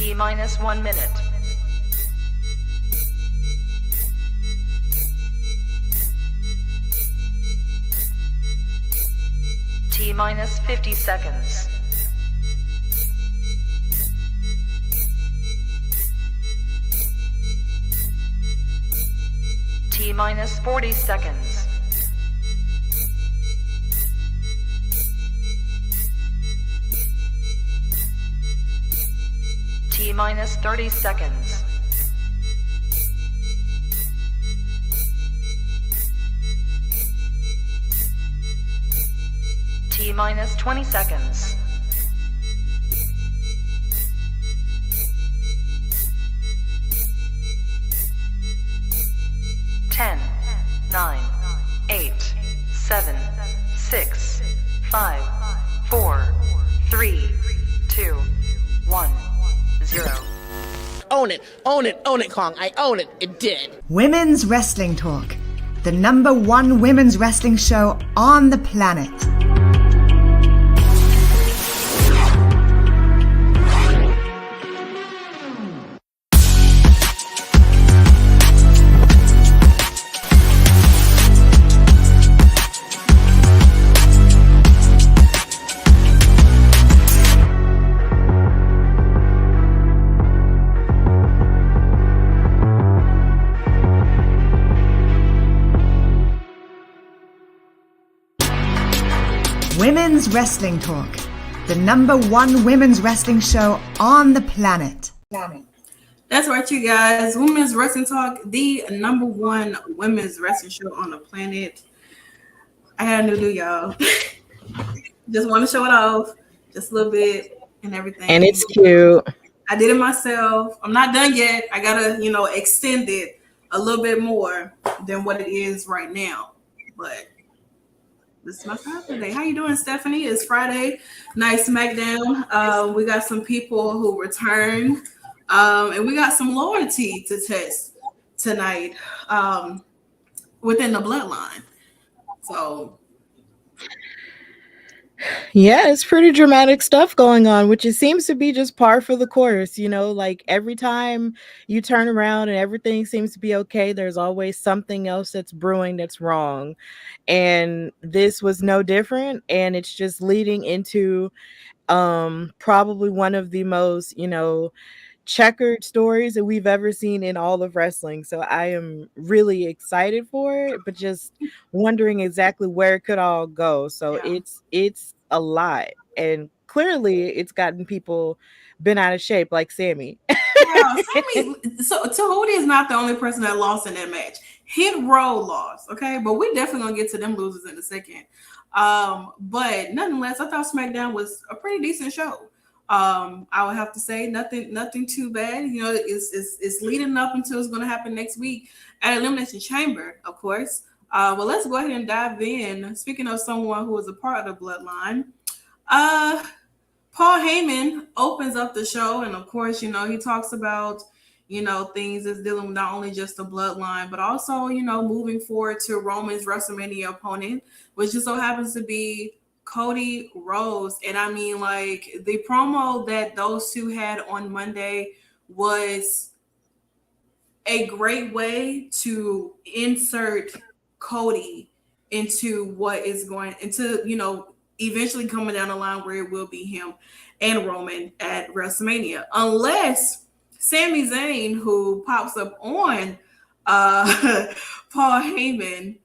T-minus 1 minute. T-minus 50 seconds. T-minus 40 seconds. T-minus 30 seconds. T-minus 20 seconds. Ten, 9, 8, 7, 6, 5, 4, 3, 2, 1, 0. Own it, own it, own it, Kong. I own it. It did. Women's Wrestling Talk, the #1 women's wrestling show on the planet. Women's Wrestling Talk, the #1 women's wrestling show on the planet. That's right, you guys. Women's Wrestling Talk, the #1 women's wrestling show on the planet. I got a new do, y'all. Just want to show it off, just a little bit and everything. And it's cute. I did it myself. I'm not done yet. I gotta, extend it a little bit more than what it is right now. But this is my Saturday. How you doing, Stephanie? It's Friday night SmackDown. We got some people who returned, and we got some loyalty to test tonight within the bloodline. So, yeah, it's pretty dramatic stuff going on, which it seems to be just par for the course. Like every time you turn around and everything seems to be okay, there's always something else that's brewing that's wrong. And this was no different. And it's just leading into probably one of the most, checkered stories that we've ever seen in all of wrestling. So I am really excited for it, but just wondering exactly where it could all go. So it's a lot, and clearly it's gotten people been out of shape, like Sami. Sami. So Tahudi is not the only person that lost in that match. Hit Row lost, okay, but we're definitely gonna get to them losers in a second. But nonetheless, I thought SmackDown was a pretty decent show. I would have to say nothing too bad. It's leading up until it's going to happen next week at Elimination Chamber, of course. Well, let's go ahead and dive in. Speaking of someone who was a part of the bloodline, Paul Heyman opens up the show, and of course, he talks about things that's dealing with not only just the bloodline, but also moving forward to Roman's WrestleMania opponent, which just so happens to be Cody Rhodes. And I mean, like, the promo that those two had on Monday was a great way to insert Cody into what is going into, eventually coming down the line where it will be him and Roman at WrestleMania, unless Sami Zayn, who pops up on Paul Heyman,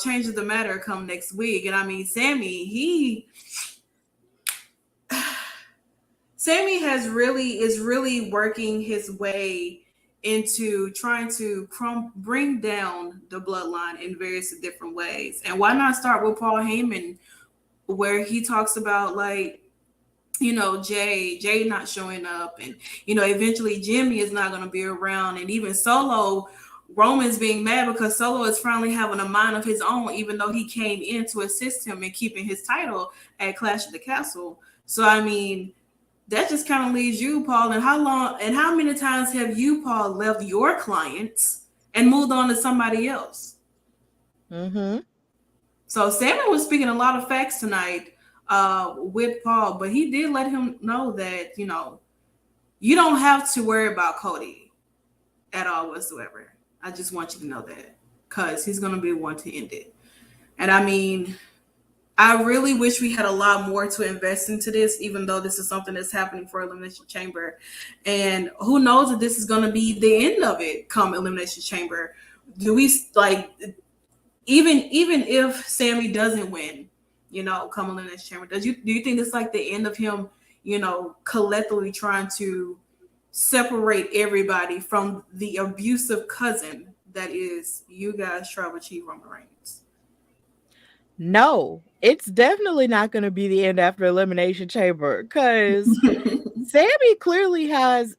changes the matter come next week. And I mean, Sami is really working his way into trying to bring down the bloodline in various different ways. And why not start with Paul Heyman, where he talks about, like, Jey not showing up, and eventually Jimmy is not going to be around, and even Solo, Roman's being mad because Solo is finally having a mind of his own, even though he came in to assist him in keeping his title at Clash of the Castle. So I mean, that just kind of leaves you, Paul. And how many times have you, Paul, left your clients and moved on to somebody else? Mm-hmm. So Sami was speaking a lot of facts tonight with Paul, but he did let him know that, you don't have to worry about Cody at all whatsoever. I just want you to know that, because he's going to be the one to end it. And I mean, I really wish we had a lot more to invest into this, even though this is something that's happening for Elimination Chamber. And who knows if this is going to be the end of it come Elimination Chamber. Do we, like, even if Sami doesn't win, come Elimination Chamber, do you think it's like the end of him, collectively trying to separate everybody from the abusive cousin that is you guys Tribal Chief Roman Reigns? No, it's definitely not going to be the end after Elimination Chamber, because Sami clearly has,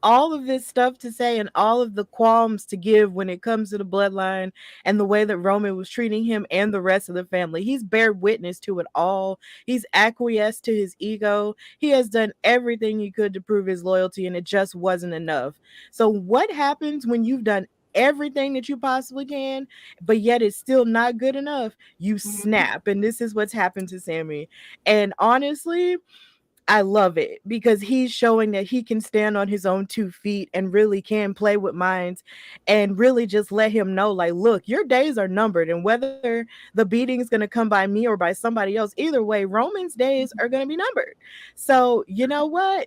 all of this stuff to say and all of the qualms to give when it comes to the bloodline and the way that Roman was treating him and the rest of the family. He's bared witness to it all. He's acquiesced to his ego. He has done everything he could to prove his loyalty, and it just wasn't enough. So what happens when you've done everything that you possibly can, but yet it's still not good enough? You snap, and this is what's happened to Sami. And honestly, I love it, because he's showing that he can stand on his own 2 feet and really can play with minds, and really just let him know, like, look, your days are numbered, and whether the beating is going to come by me or by somebody else, either way, Roman's days are going to be numbered. So you know what?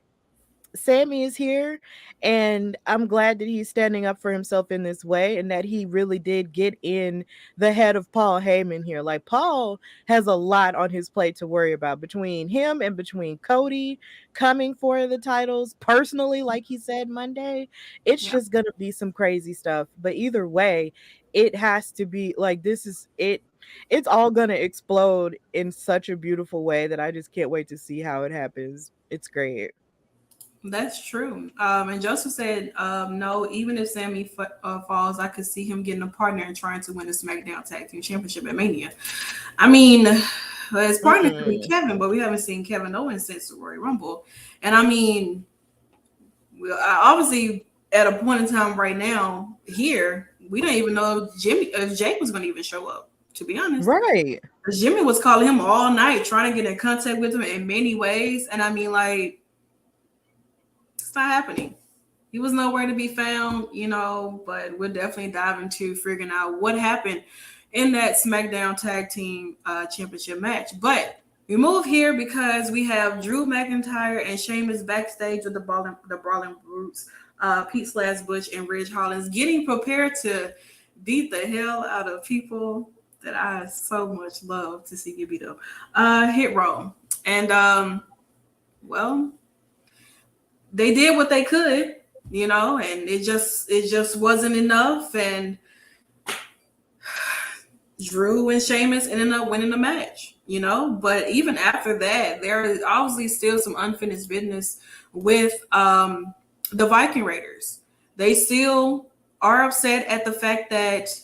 Sami is here, and I'm glad that he's standing up for himself in this way, and that he really did get in the head of Paul Heyman here. Like, Paul has a lot on his plate to worry about, between him and between Cody coming for the titles personally, like he said Monday. It's just gonna be some crazy stuff. But either way, it has to be like, this is it. It's all gonna explode in such a beautiful way that I just can't wait to see how it happens. It's great. That's true. And Joseph said, no, even if Sami falls, I could see him getting a partner and trying to win the SmackDown Tag Team Championship at Mania. I mean, his partner could be Kevin, but we haven't seen Kevin Owens since the Royal Rumble. And I mean, obviously, at a point in time right now here, we don't even know if Jake was going to even show up, to be honest. Right. Jimmy was calling him all night, trying to get in contact with him in many ways. And I mean, like, not happening. He was nowhere to be found, but we'll definitely dive into figuring out what happened in that SmackDown Tag Team Championship match. But we move here because we have Drew McIntyre and Sheamus backstage with the Brawling Brutes, Pete Slash Butch and Ridge Hollins, getting prepared to beat the hell out of people that I so much love to see get beat up. Hit Row. And, well, they did what they could, and it just wasn't enough. And Drew and Sheamus ended up winning the match, But even after that, there is obviously still some unfinished business with the Viking Raiders. They still are upset at the fact that,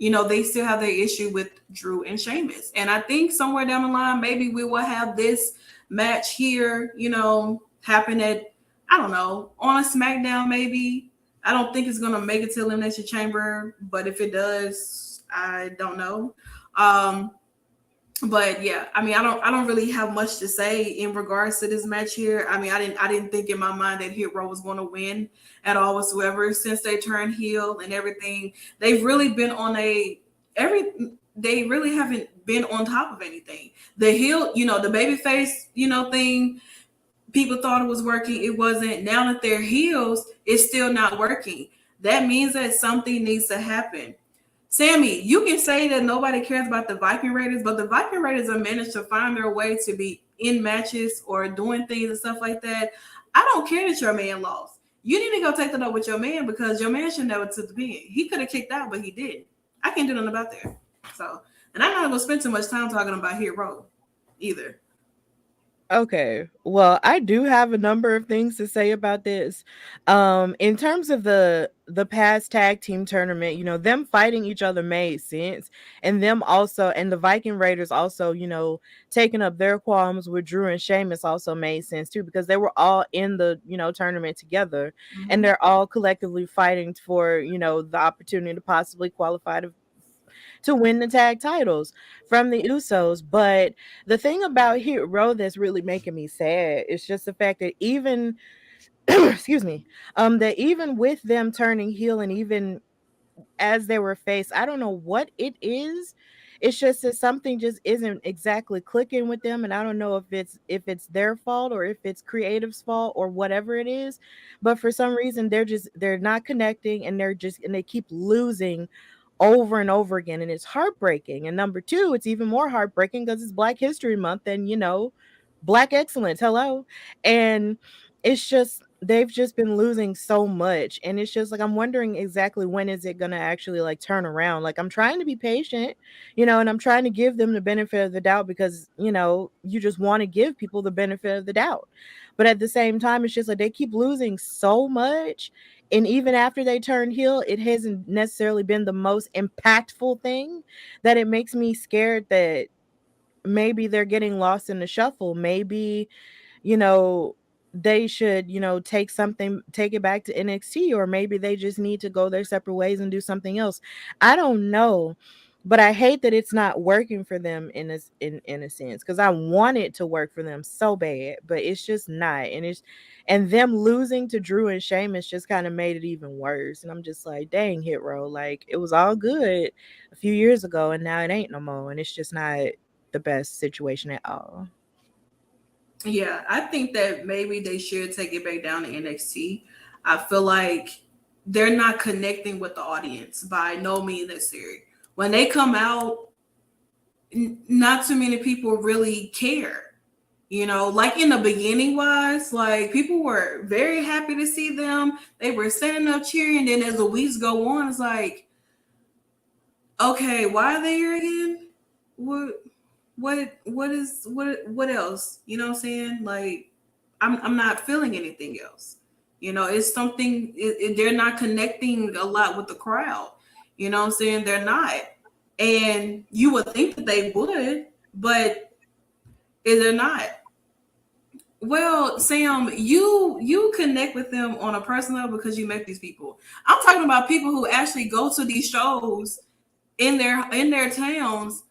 they still have their issue with Drew and Sheamus. And I think somewhere down the line, maybe we will have this match here, happen at, I don't know, on a SmackDown maybe. I don't think it's gonna make it to Elimination Chamber, but if it does, I don't know. But yeah, I mean, I don't really have much to say in regards to this match here. I mean, I didn't think in my mind that Hit Row was going to win at all whatsoever since they turned heel and everything. They've really been on they really haven't been on top of anything. The heel, the babyface, thing. People thought it was working. It wasn't. Now that they're heels, it's still not working. That means that something needs to happen. Sami, you can say that nobody cares about the Viking Raiders, but the Viking Raiders have managed to find their way to be in matches or doing things and stuff like that. I don't care that your man lost. You need to go take the note with your man, because your man should never took the pin. He could have kicked out, but he didn't. I can't do nothing about that. So, and I'm not going to spend too much time talking about Hit Row either. Okay, well, I do have a number of things to say about this. In terms of the past tag team tournament, them fighting each other made sense, and them also, and the Viking Raiders also, taking up their qualms with Drew and Sheamus also made sense too, because they were all in the tournament together, and they're all collectively fighting for the opportunity to possibly qualify to win the tag titles from the Usos. But the thing about Hit Row that's really making me sad is just the fact that even excuse me, that even with them turning heel and even as they were faced, I don't know what it is. It's just that something just isn't exactly clicking with them, and I don't know if it's their fault or if it's creative's fault or whatever it is. But for some reason, they're not connecting, and they keep losing over and over again, and it's heartbreaking. And number two, it's even more heartbreaking because it's Black History Month, and Black excellence. Hello, and it's just they've just been losing so much, and it's just like I'm wondering exactly when is it gonna actually like turn around. Like I'm trying to be patient, and I'm trying to give them the benefit of the doubt because you just want to give people the benefit of the doubt, but at the same time it's just like they keep losing so much, and even after they turn heel, it hasn't necessarily been the most impactful thing, that it makes me scared that maybe they're getting lost in the shuffle. Maybe you know, they should, take it back to NXT, or maybe they just need to go their separate ways and do something else. I don't know. But I hate that it's not working for them in a sense, because I want it to work for them so bad, but it's just not. And them losing to Drew and Sheamus just kind of made it even worse. And I'm just like, dang, Hit Row, like it was all good a few years ago, and now it ain't no more, and it's just not the best situation at all. Yeah, I think that maybe they should take it back down to NXT. I feel like they're not connecting with the audience by no means necessary. When they come out, not too many people really care. Like in the beginning wise, like people were very happy to see them. They were standing up cheering. Then as the weeks go on, it's like, okay, why are they here again? What else? You know what I'm saying? Like, I'm not feeling anything else. It's something they're not connecting a lot with the crowd. You know what I'm saying? They're not. And you would think that they would, but they're not. Well, Sam, you connect with them on a personal level because you met these people. I'm talking about people who actually go to these shows in their towns.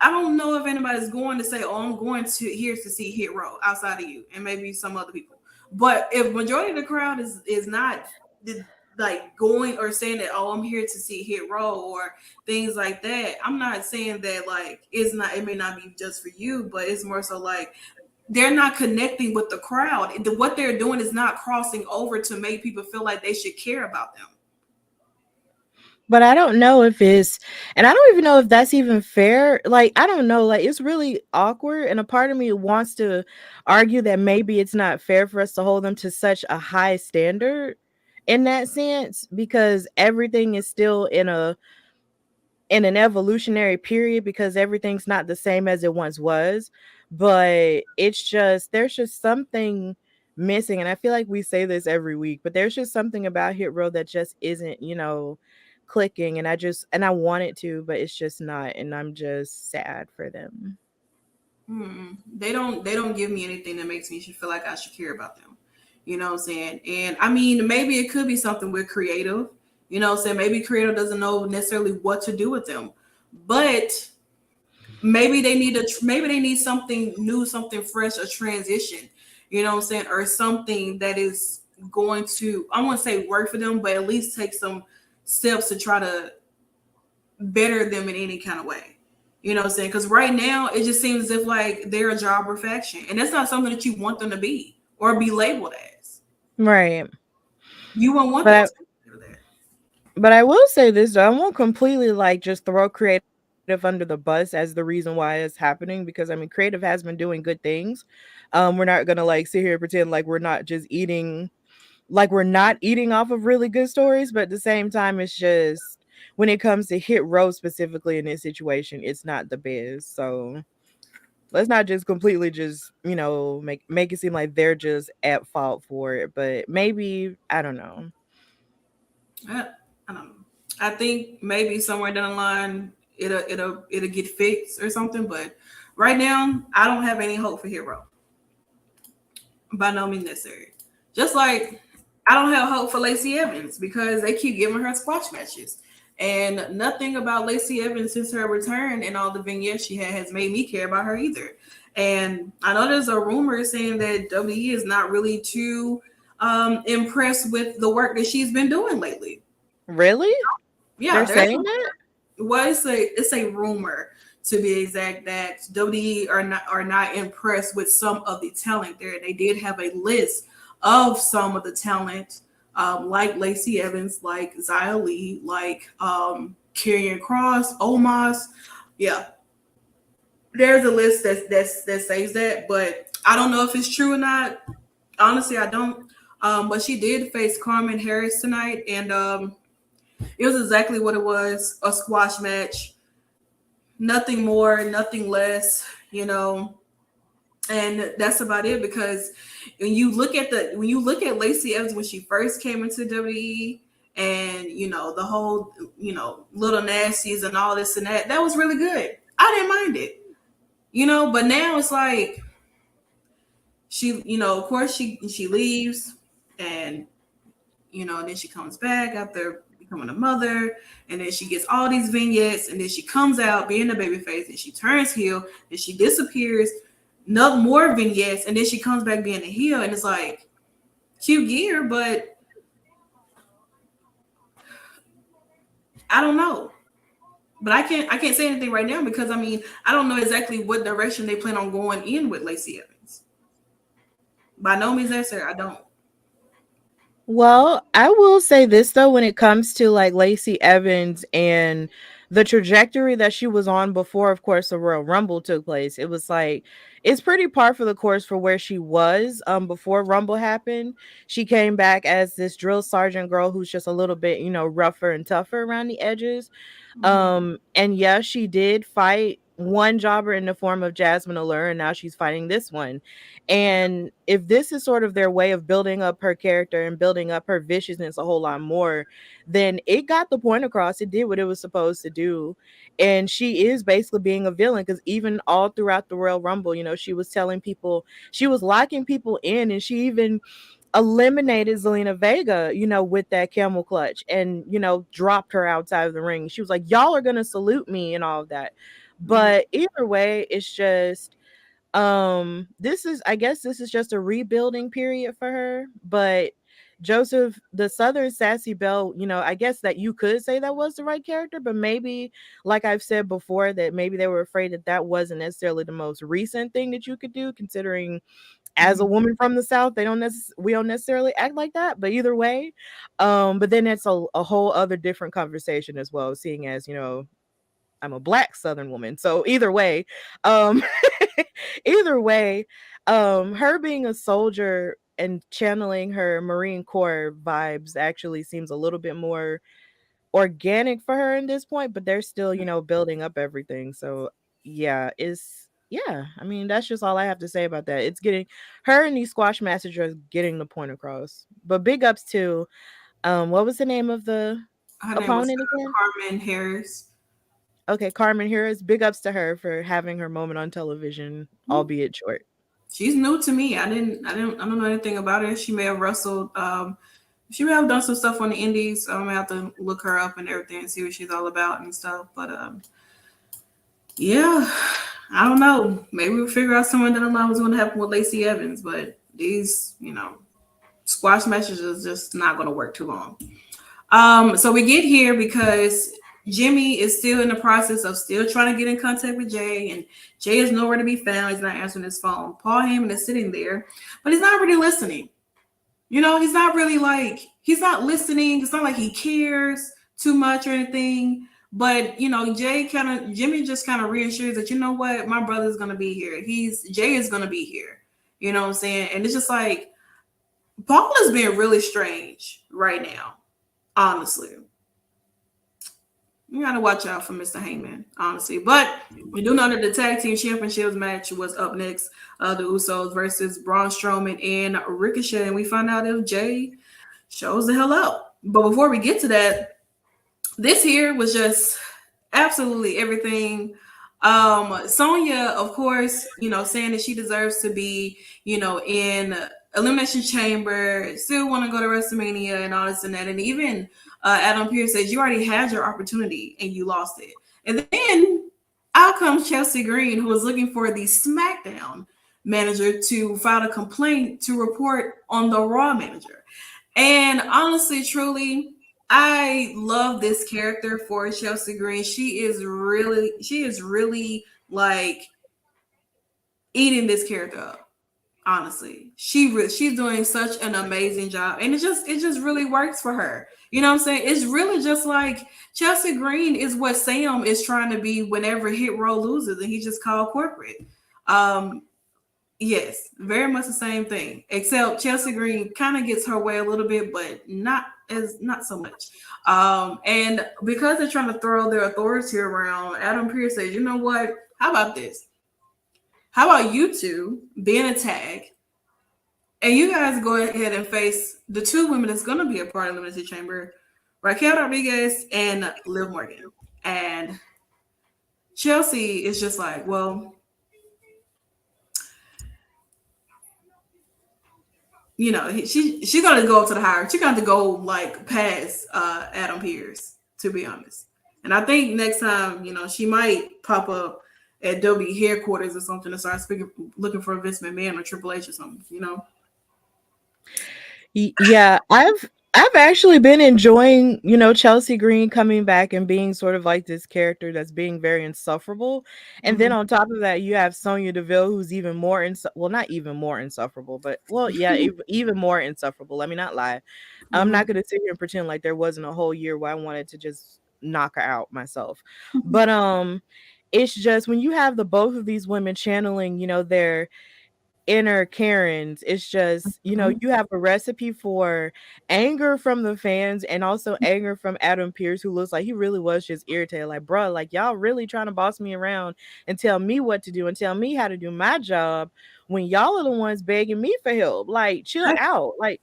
I don't know if anybody's going to say, "Oh, I'm going to here to see Hit Row" outside of you and maybe some other people. But if majority of the crowd is not like going or saying that, "Oh, I'm here to see Hit Row" or things like that, I'm not saying that like it may not be just for you, but it's more so like they're not connecting with the crowd. What they're doing is not crossing over to make people feel like they should care about them. But I don't know and I don't even know if that's even fair. Like, I don't know, like it's really awkward. And a part of me wants to argue that maybe it's not fair for us to hold them to such a high standard in that sense, because everything is still in an evolutionary period, because everything's not the same as it once was. But there's just something missing. And I feel like we say this every week, but there's just something about Hit Row that just isn't, clicking, and I want it to, but it's just not, and I'm just sad for them. They don't give me anything that makes me feel like I should care about them. You know what I'm saying? And I mean, maybe it could be something with creative. You know what I'm saying? Maybe creative doesn't know necessarily what to do with them, but maybe they need something new, something fresh, a transition. You know what I'm saying? Or something that is going to, I won't say work for them, but at least take some steps to try to better them in any kind of way. You know what I'm saying? Because right now it just seems as if like they're a jobber faction, and that's not something that you want them to be or be labeled as. Right. You won't want that. But I will say this though, I won't completely like just throw creative under the bus as the reason why it's happening, because I mean creative has been doing good things. We're not gonna like sit here and pretend like we're not eating off of really good stories, but at the same time, it's just when it comes to Hit Row specifically in this situation, it's not the best. So let's not just completely make it seem like they're just at fault for it. But maybe I don't know. I don't know. I think maybe somewhere down the line it'll get fixed or something. But right now, I don't have any hope for Hit Row. By no means necessary. Just like I don't have hope for Lacey Evans because they keep giving her squash matches. And nothing about Lacey Evans since her return and all the vignettes she had has made me care about her either. And I know there's a rumor saying that WWE is not really too impressed with the work that she's been doing lately. Really? Yeah, They're saying that? Well, it's a rumor, to be exact, that WWE are not impressed with some of the talent there. They did have a list of some of the talent, like Lacey Evans, like Xia Li, like Karrion Kross, Omos. Yeah, there's a list that says that, but I don't know if it's true or not. Honestly, I don't. But she did face Carmen Harris tonight, and it was exactly what it was, a squash match. Nothing more, nothing less, and that's about it. Because when you look at Lacey Evans when she first came into WWE, and the whole little nasties and all this and that was really good. I didn't mind it, but now it's like she, of course she leaves, and then she comes back after becoming a mother, and then she gets all these vignettes, and then she comes out being a babyface, and she turns heel, and she disappears, no more vignettes, and then she comes back being a heel, and it's like cute gear, but I don't know. But I can't say anything right now because I don't know exactly what direction they plan on going in with Lacey Evans. By no means necessary, I don't. Well, I will say this though, when it comes to like Lacey Evans and the trajectory that she was on before, of course, the Royal Rumble took place, it was like it's pretty par for the course for where she was before Rumble happened. She came back as this drill sergeant girl who's just a little bit, rougher and tougher around the edges. And yeah, she did fight one jobber in the form of Jasmine Allure, and now she's fighting this one. And if this is sort of their way of building up her character and building up her viciousness a whole lot more, then it got the point across. It did what it was supposed to do. And she is basically being a villain, because even all throughout the Royal Rumble, she was telling people, she was locking people in, and she even eliminated Zelina Vega, with that camel clutch, and, dropped her outside of the ring. She was like, y'all are going to salute me and all of that. But either way, it's just, I guess this is just a rebuilding period for her. But Joseph, the Southern Sassy Belle, I guess that you could say that was the right character, but maybe, like I've said before, that maybe they were afraid that wasn't necessarily the most recent thing that you could do, considering as a woman from the South, we don't necessarily act like that. But either way, but then it's a whole other different conversation as well, seeing as, I'm a Black Southern woman. So either way, either way, her being a soldier and channeling her Marine Corps vibes actually seems a little bit more organic for her in this point, but they're still, building up everything. So yeah, that's just all I have to say about that. It's getting her and these squash masters are getting the point across. But big ups to what was the name of the opponent again? Carmen Harris. Okay, Carmen Harris. Big ups to her for having her moment on television, albeit short. She's new to me. I don't know anything about her. She may have wrestled. She may have done some stuff on the indies. I'm gonna have to look her up and everything and see what she's all about and stuff. But yeah, I don't know. Maybe we'll figure out something down the line what's gonna happen with Lacey Evans. But these, squash matches is just not gonna work too long. So we get here because Jimmy is still in the process of still trying to get in contact with Jey, and Jey is nowhere to be found. He's not answering his phone. Paul Heyman is sitting there, but he's not really listening. He's not really he's not listening. It's not like he cares too much or anything. But Jimmy just kind of reassures that, you know what, my brother's gonna be here. Jey is gonna be here. You know what I'm saying? And it's just like Paul is being really strange right now, honestly. You gotta watch out for Mr. Heyman, honestly. But we do know that the tag team championships match was up next. The Usos versus Braun Strowman and Ricochet. And we find out if Jey shows the hell out. But before we get to that, this here was just absolutely everything. Sonya, of course, saying that she deserves to be, in Elimination Chamber, still want to go to WrestleMania and all this and that. And even Adam Pearce says you already had your opportunity and you lost it. And then out comes Chelsea Green, who was looking for the SmackDown manager to file a complaint to report on the Raw manager. And honestly, truly, I love this character for Chelsea Green. She is really like eating this character up. Honestly, she's doing such an amazing job, and it just really works for her. You know what I'm saying? It's really just like Chelsea Green is what Sam is trying to be whenever Hit Row loses, and he just called corporate. Yes, very much the same thing, except Chelsea Green kind of gets her way a little bit, but not so much. And because they're trying to throw their authority around, Adam Pearce says, "You know what? How about this? How about you two being a tag, and you guys go ahead and face the two women that's going to be a part of the Elimination Chamber, Raquel Rodriguez and Liv Morgan." And Chelsea is just like, well, you know, she's going to go up to the higher. She's going to go like past Adam Pearce, to be honest. And I think next time, you know, she might pop up at WWE headquarters or something to start looking for Vince McMahon or Triple H or something, you know? Yeah, I've actually been enjoying, you know, Chelsea Green coming back and being sort of like this character that's being very insufferable. And then on top of that, you have Sonya Deville, who's even more not even more insufferable, but even more insufferable. Let me not lie. I'm not going to sit here and pretend like there wasn't a whole year where I wanted to just knock her out myself. But it's just when you have the both of these women channeling, you know, their inner Karens, it's just, you know, you have a recipe for anger from the fans and also anger from Adam Pearce, who looks like he really was just irritated. Like, bro, like y'all really trying to boss me around and tell me what to do and tell me how to do my job when y'all are the ones begging me for help. Like, chill out. Like,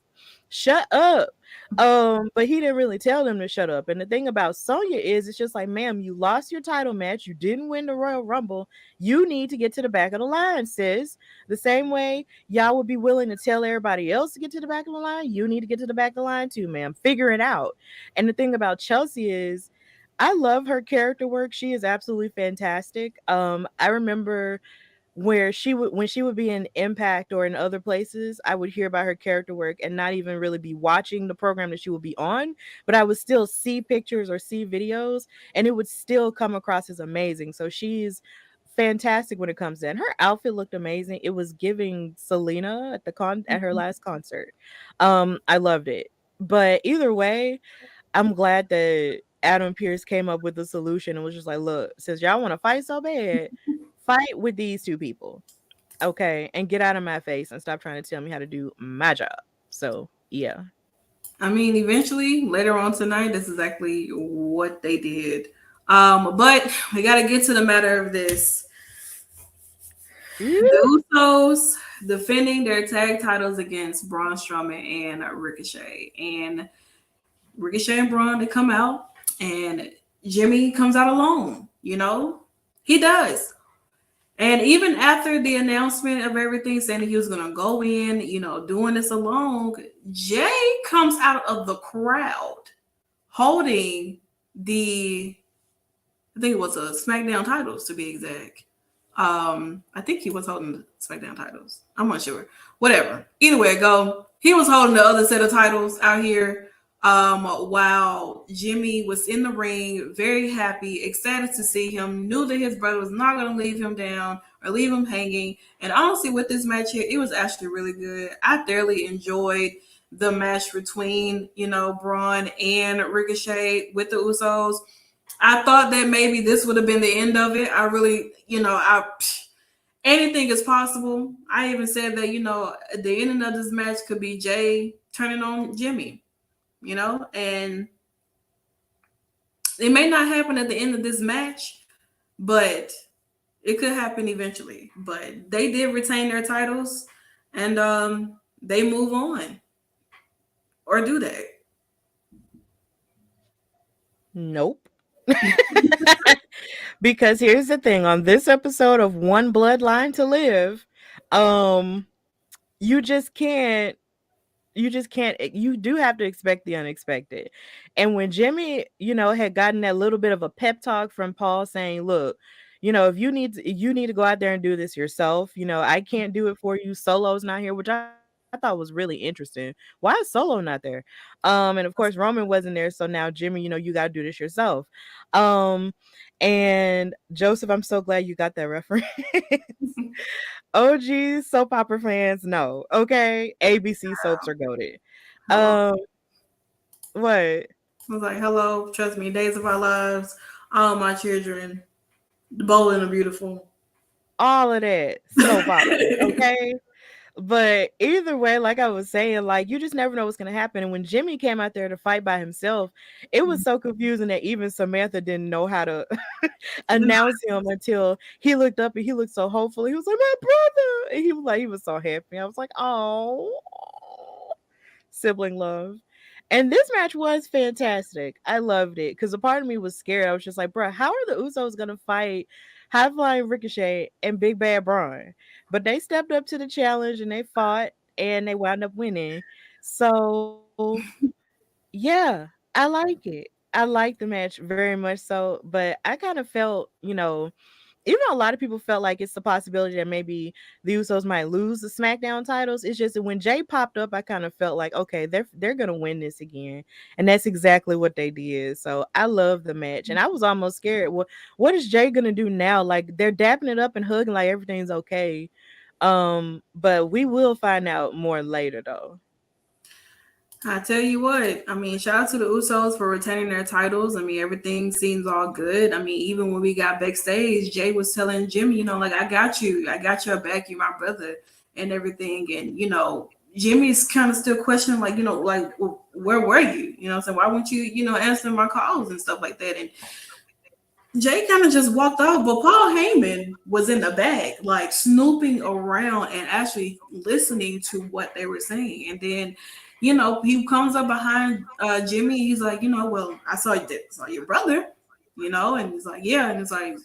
shut up. But he didn't really tell them to shut up. And the thing about Sonya is, it's just like, ma'am, you lost your title match. You didn't win the Royal Rumble. You need to get to the back of the line, sis. The same way y'all would be willing to tell everybody else to get to the back of the line, you need to get to the back of the line too, ma'am. Figure it out. And the thing about Chelsea is, I love her character work. She is absolutely fantastic. I remember when she would be in Impact or in other places, I would hear about her character work and not even really be watching the program that she would be on, but I would still see pictures or see videos and it would still come across as amazing. So she's fantastic when it comes to that. Her outfit looked amazing. It was giving Selena at her last concert. I loved it. But either way, I'm glad that Adam Pearce came up with a solution and was just like, look, since y'all want to fight so bad, fight with these two people. Okay. And get out of my face and stop trying to tell me how to do my job. So, yeah. I mean, eventually, later on tonight, that's exactly what they did. But we got to get to the matter of this. The Usos defending their tag titles against Braun Strowman and Ricochet. And Ricochet and Braun, they come out, and Jimmy comes out alone. You know, he does. And even after the announcement of everything, saying that he was going to go in, you know, doing this alone, Jey comes out of the crowd holding I think it was a SmackDown titles, to be exact. I think he was holding the SmackDown titles. I'm not sure. Whatever. Either way it go, he was holding the other set of titles out here. While Jimmy was in the ring, very happy, excited to see him, knew that his brother was not going to leave him down or leave him hanging. And honestly, with this match here, it was actually really good. I thoroughly enjoyed the match between, you know, Braun and Ricochet with the Usos. I thought that maybe this would have been the end of it. I really, you know, anything is possible. I even said that, you know, the ending of this match could be Jey turning on Jimmy. You know, and it may not happen at the end of this match, but it could happen eventually. But they did retain their titles, and they move on. Or do they? Nope. Because here's the thing, on this episode of One Bloodline to Live, you do have to expect the unexpected. And when Jimmy, you know, had gotten that little bit of a pep talk from Paul saying, look, if you need to go out there and do this yourself. I can't do it for you. Solo's not here, which I thought was really interesting. Why is Solo not there? And of course Roman wasn't there, so now Jimmy, you got to do this yourself. Um, and Joseph, I'm so glad you got that reference. OG soap opera fans, no, okay. ABC soaps are goated. Hello. What? I was like, hello, trust me, Days of Our Lives, all my children, the Bold and the Beautiful. All of that soap opera, okay? But either way, like I was saying, like you just never know what's gonna happen. And when Jimmy came out there to fight by himself, it was so confusing that even Samantha didn't know how to announce him until he looked up and he looked so hopeful. He was like, "My brother," and he was so happy. I was like, "Oh, sibling love." And this match was fantastic. I loved it because a part of me was scared. I was just like, "Bro, how are the Usos gonna fight High Flying Ricochet and Big Bad Braun?" But they stepped up to the challenge and they fought and they wound up winning. So yeah, I like it. I like the match very much so. But I kind of felt, even though a lot of people felt like it's the possibility that maybe the Usos might lose the SmackDown titles, it's just that when Jey popped up, I kind of felt like, okay, they're gonna win this again, and that's exactly what they did. So I love the match, and I was almost scared. What is Jey gonna do now? Like they're dapping it up and hugging like everything's okay. But we will find out more later, though. I tell you what, I mean, shout out to the Usos for retaining their titles. I mean, everything seems all good. I mean, even when we got backstage, Jey was telling Jimmy, like, I got your back, you're my brother, and everything. And, Jimmy's kind of still questioning, like, well, where were you? So why weren't you, answering my calls and stuff like that? And Jey kind of just walked off, but Paul Heyman was in the back, like snooping around and actually listening to what they were saying. And then, he comes up behind Jimmy. He's like, well, I saw your brother, and he's like, yeah. And it's like,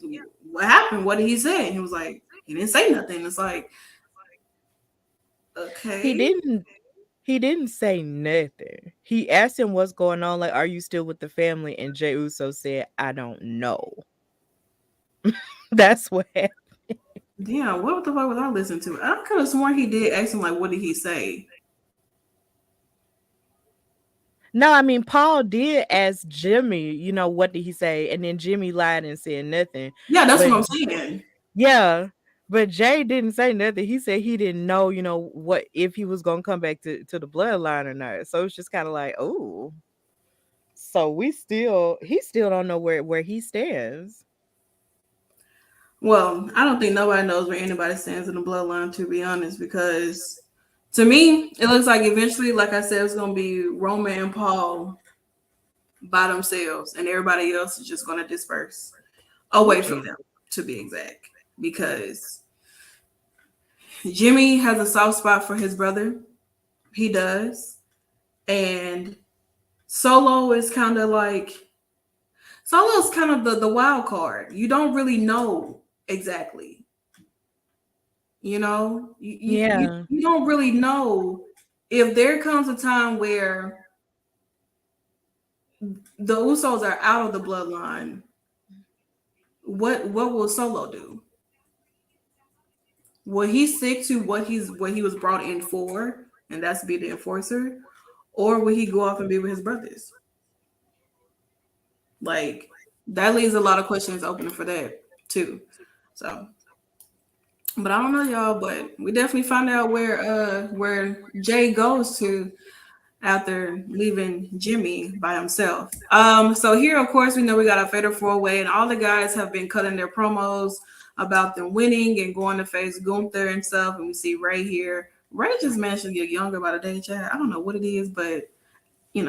what happened? What did he say? And he was like, he didn't say nothing. It's like, okay. He didn't say nothing. He asked him what's going on. Like, are you still with the family? And Jey Uso said, I don't know. That's what happened. Yeah, what the fuck was I listening to? I could have sworn he did ask him, like, what did he say? No, I mean, Paul did ask Jimmy, what did he say? And then Jimmy lied and said nothing. Yeah, that's what I'm saying. Yeah. But Jey didn't say nothing. He said he didn't know, what if he was gonna come back to the bloodline or not. So it's just kind of like, oh. So he still don't know where he stands. Well, I don't think nobody knows where anybody stands in the bloodline, to be honest, because to me, it looks like eventually, like I said, it's gonna be Roman and Paul by themselves, and everybody else is just gonna disperse away from them, to be exact. Because Jimmy has a soft spot for his brother. He does. And Solo is kind of like Solo's kind of the wild card. You don't really know exactly. You don't really know if there comes a time where the Usos are out of the bloodline. What will Solo do? Will he stick to what he was brought in for, and that's to be the enforcer, or will he go off and be with his brothers? Like, that leaves a lot of questions open for that too. So, but I don't know, y'all. But we definitely find out where Jey goes to after leaving Jimmy by himself. So here, of course, we know we got a Fatal 4-Way, and all the guys have been cutting their promos about them winning and going to face Gunther and stuff. And we see Ray here. Ray just managed to get younger by the day, Chad. I don't know what it is, but Ray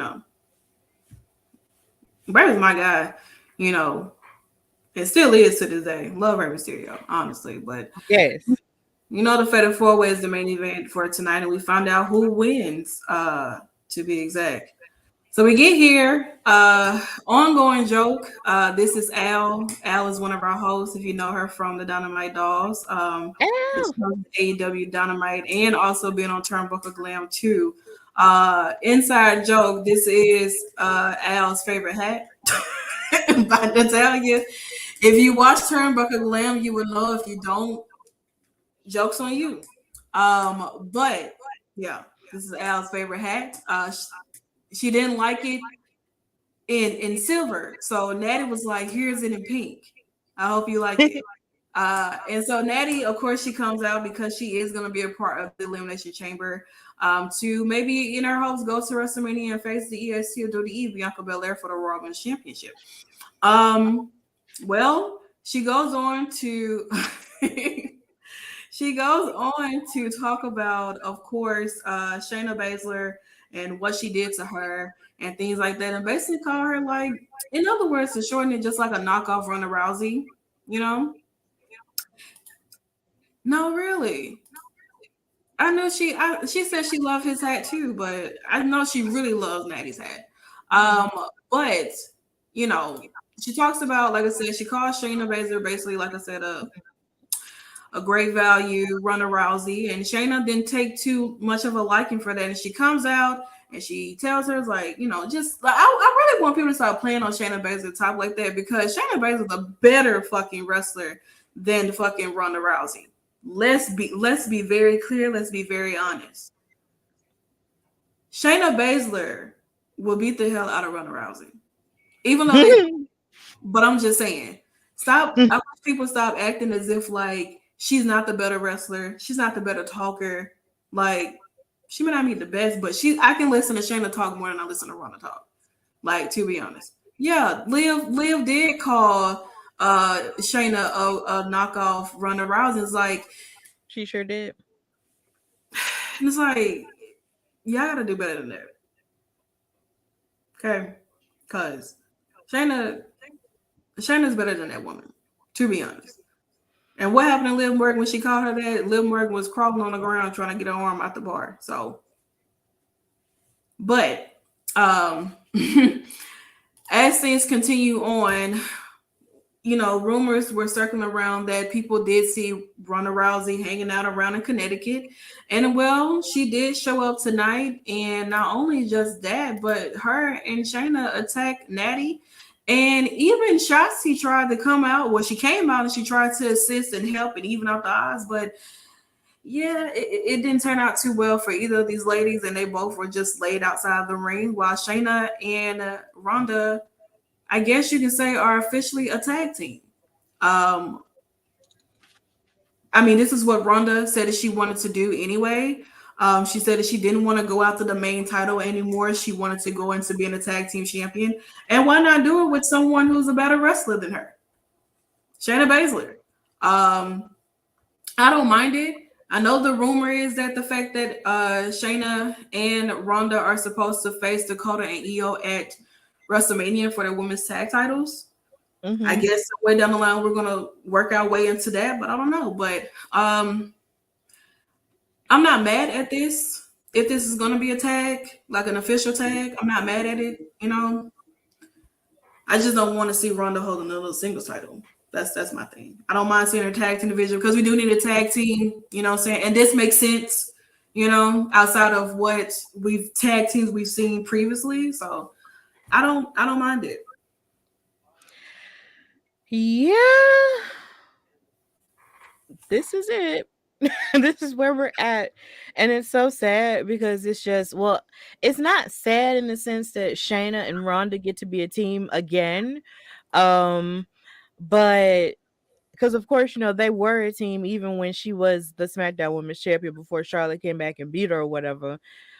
was my guy. It still is to this day. Love Rey Mysterio, honestly. But yes, the Fatal 4-Way is the main event for tonight, and we find out who wins. To be exact. So we get here, ongoing joke. This is Al. Al is one of our hosts, if you know her from the Dynamite Dolls. AEW Dynamite, and also being on Turnbuckle Glam too. Inside joke, this is Al's favorite hat by Natalia. If you watch Turnbuckle Glam, you would know. If you don't, jokes on you. But yeah, this is Al's favorite hat. She didn't like it in silver, so Natty was like, "Here's it in pink. I hope you like it." And so Natty, of course, she comes out because she is going to be a part of the Elimination Chamber to maybe in her hopes go to WrestleMania and face the EST of WWE Bianca Belair for the Raw Women's Championship. Well, she goes on to talk about, of course, Shayna Baszler and what she did to her and things like that, and basically call her, like, in other words, to shorten it, just like a knockoff Ronda Rousey, you know? No, really. I know she said she loved his hat too, but I know she really loves Natty's hat. But you know, she talks about, like I said, she calls Shayna Baszler basically, like I said, a great value Ronda Rousey, and Shayna didn't take too much of a liking for that, and she comes out and she tells her, like, you know, just like, I really want people to start playing on Shayna Baszler top like that, because Shayna Baszler is a better fucking wrestler than fucking Ronda Rousey. Let's be very clear. Let's be very honest. Shayna Baszler will beat the hell out of Ronda Rousey, even though but I'm just saying, I wish people stop acting as if like she's not the better wrestler. She's not the better talker. Like, she may not be the best, but I can listen to Shayna talk more than I listen to Ronda talk. Like, to be honest. Yeah, Liv did call Shayna a knockoff Ronda Rousey. It's like, she sure did. And it's like, y'all gotta do better than that. Okay? Because Shayna's better than that woman, to be honest. And what happened to Liv Morgan when she called her that? Liv Morgan was crawling on the ground trying to get her arm out the bar. So, but as things continue on, you know, rumors were circling around that people did see Ronda Rousey hanging out around in Connecticut. And well, she did show up tonight. And not only just that, but her and Shayna attacked Natty. And even Shotzi tried to come out. Well, she came out and she tried to assist and help and even out the odds. But yeah, it didn't turn out too well for either of these ladies. And they both were just laid outside the ring, while Shayna and Ronda, I guess you can say, are officially a tag team. I mean, this is what Ronda said that she wanted to do anyway. She said that she didn't want to go after the main title anymore. She wanted to go into being a tag team champion. And why not do it with someone who's a better wrestler than her? Shayna Baszler. I don't mind it. I know the rumor is that the fact that Shayna and Ronda are supposed to face Dakota and Io at WrestleMania for their women's tag titles. Mm-hmm. I guess somewhere down the line we're gonna work our way into that, but I don't know. But I'm not mad at this. If this is gonna be a tag, like an official tag, I'm not mad at it. You know, I just don't want to see Ronda hold another singles title. That's my thing. I don't mind seeing her tag team division because we do need a tag team. You know what I'm saying? And this makes sense. You know, outside of what tag teams we've seen previously. So I don't mind it. Yeah. This is it. This is where we're at. And it's so sad because it's just, well, it's not sad in the sense that Shayna and Ronda get to be a team again. But because of course, you know, they were a team even when she was the SmackDown Women's Champion before Charlotte came back and beat her or whatever.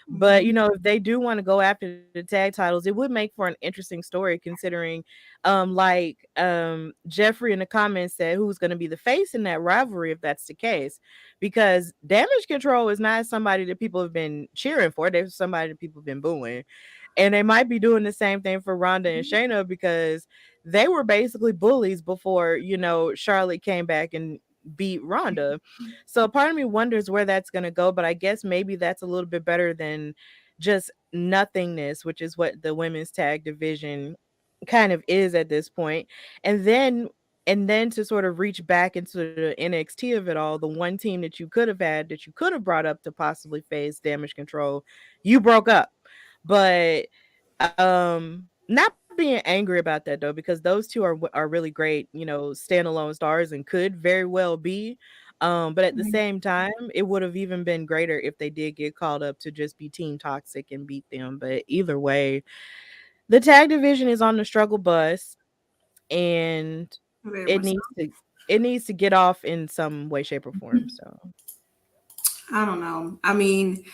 But, you know, if they do want to go after the tag titles, it would make for an interesting story considering, Jeffrey in the comments said who's going to be the face in that rivalry if that's the case. Because Damage Control is not somebody that people have been cheering for. They're somebody that people have been booing. And they might be doing the same thing for Ronda and Shayna because they were basically bullies before, you know, Charlotte came back and beat Ronda. So part of me wonders where that's going to go, but I guess maybe that's a little bit better than just nothingness, which is what the women's tag division kind of is at this point. And then to sort of reach back into the NXT of it all, the one team that you could have had that you could have brought up to possibly face Damage Control, you broke up. But not being angry about that though, because those two are really great, standalone stars and could very well be. But at the same time, it would have even been greater if they did get called up to just be Team Toxic and beat them. But either way, the tag division is on the struggle bus, and Very it much so. needs to it needs to get off in some way, shape, or form. So I don't know. I mean,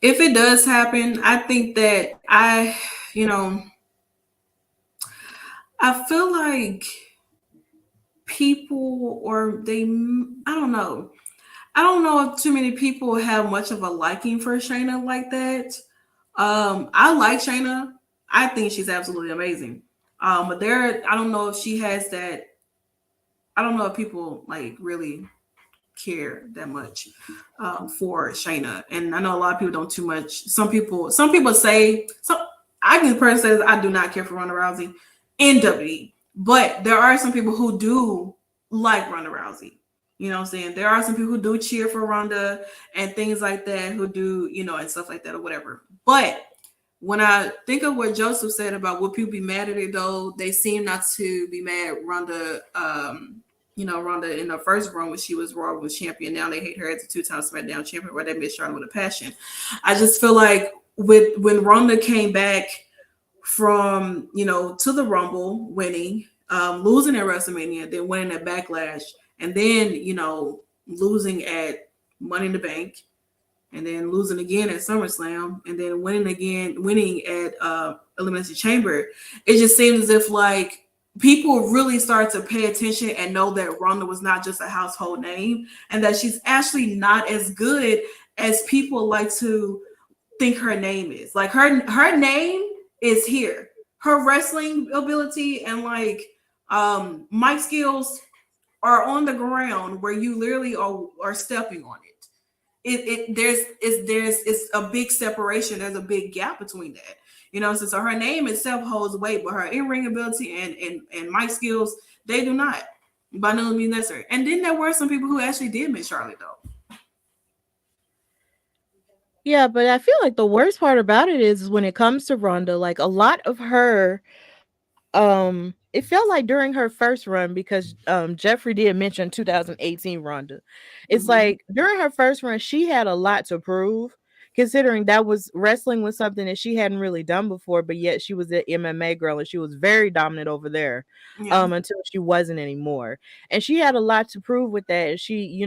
if it does happen, I think that I feel like people or they, I don't know. I don't know if too many people have much of a liking for Shayna like that. I like Shayna. I think she's absolutely amazing. But I don't know if she has that. I don't know if people like really care that much for Shayna, and I know a lot of people don't too much. Some people say so. I can personally say I do not care for Ronda Rousey in WWE, but there are some people who do like Ronda Rousey. You know what I'm saying? There are some people who do cheer for Ronda and things like that, who do, and stuff like that or whatever. But when I think of what Joseph said about would people be mad at it though, they seem not to be mad. Ronda, Ronda in her first run when she was Raw was champion. Now they hate her as a 2-time SmackDown champion, where they miss Charlotte with a passion. I just feel like when Ronda came back from to the Rumble, winning, losing at WrestleMania, then winning at Backlash, and then losing at Money in the Bank, and then losing again at SummerSlam, and then winning at Elimination Chamber. It just seems as if like people really start to pay attention and know that Ronda was not just a household name, and that she's actually not as good as people like to think her name is. Like her name is here. Her wrestling ability and like mic skills are on the ground where you literally are stepping on it. There's a big separation. There's a big gap between that. So her name itself holds weight, but her in-ring ability and mic skills, they do not by no means necessary. And then there were some people who actually did miss Charlotte though. yeah, but I feel like the worst part about it is when it comes to Ronda, like a lot of her, it felt like during her first run, because Jeffrey did mention 2018 Ronda. It's like during her first run, she had a lot to prove, considering that was wrestling was something that she hadn't really done before, but yet she was an MMA girl and she was very dominant over there, Yeah. until she wasn't anymore. And she had a lot to prove with that. And she,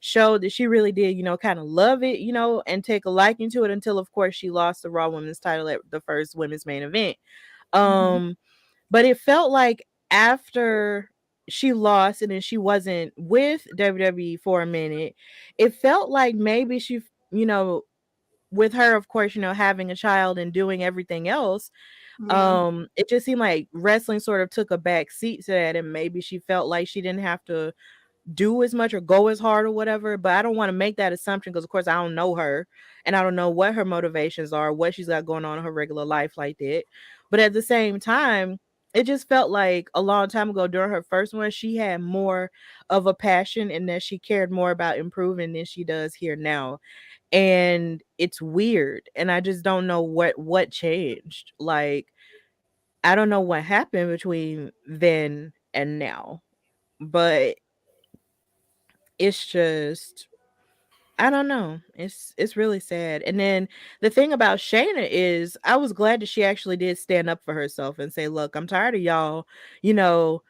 showed that she really did, kind of love it, and take a liking to it, until of course she lost the Raw Women's title at the first women's main event. But it felt like after she lost and then she wasn't with WWE for a minute, it felt like maybe she, with her, of course, having a child and doing everything else, it just seemed like wrestling sort of took a back seat to that, and maybe she felt like she didn't have to do as much or go as hard or whatever. But I don't want to make that assumption, because of course I don't know her and I don't know what her motivations are, what she's got going on in her regular life like that. But at the same time, it just felt like a long time ago during her first one, she had more of a passion and that she cared more about improving than she does here now. And it's weird. And I just don't know what changed. Like, I don't know what happened between then and now. But it's just, I don't know. It's really sad. And then the thing about Shayna is I was glad that she actually did stand up for herself and say, "Look, I'm tired of y'all, you know,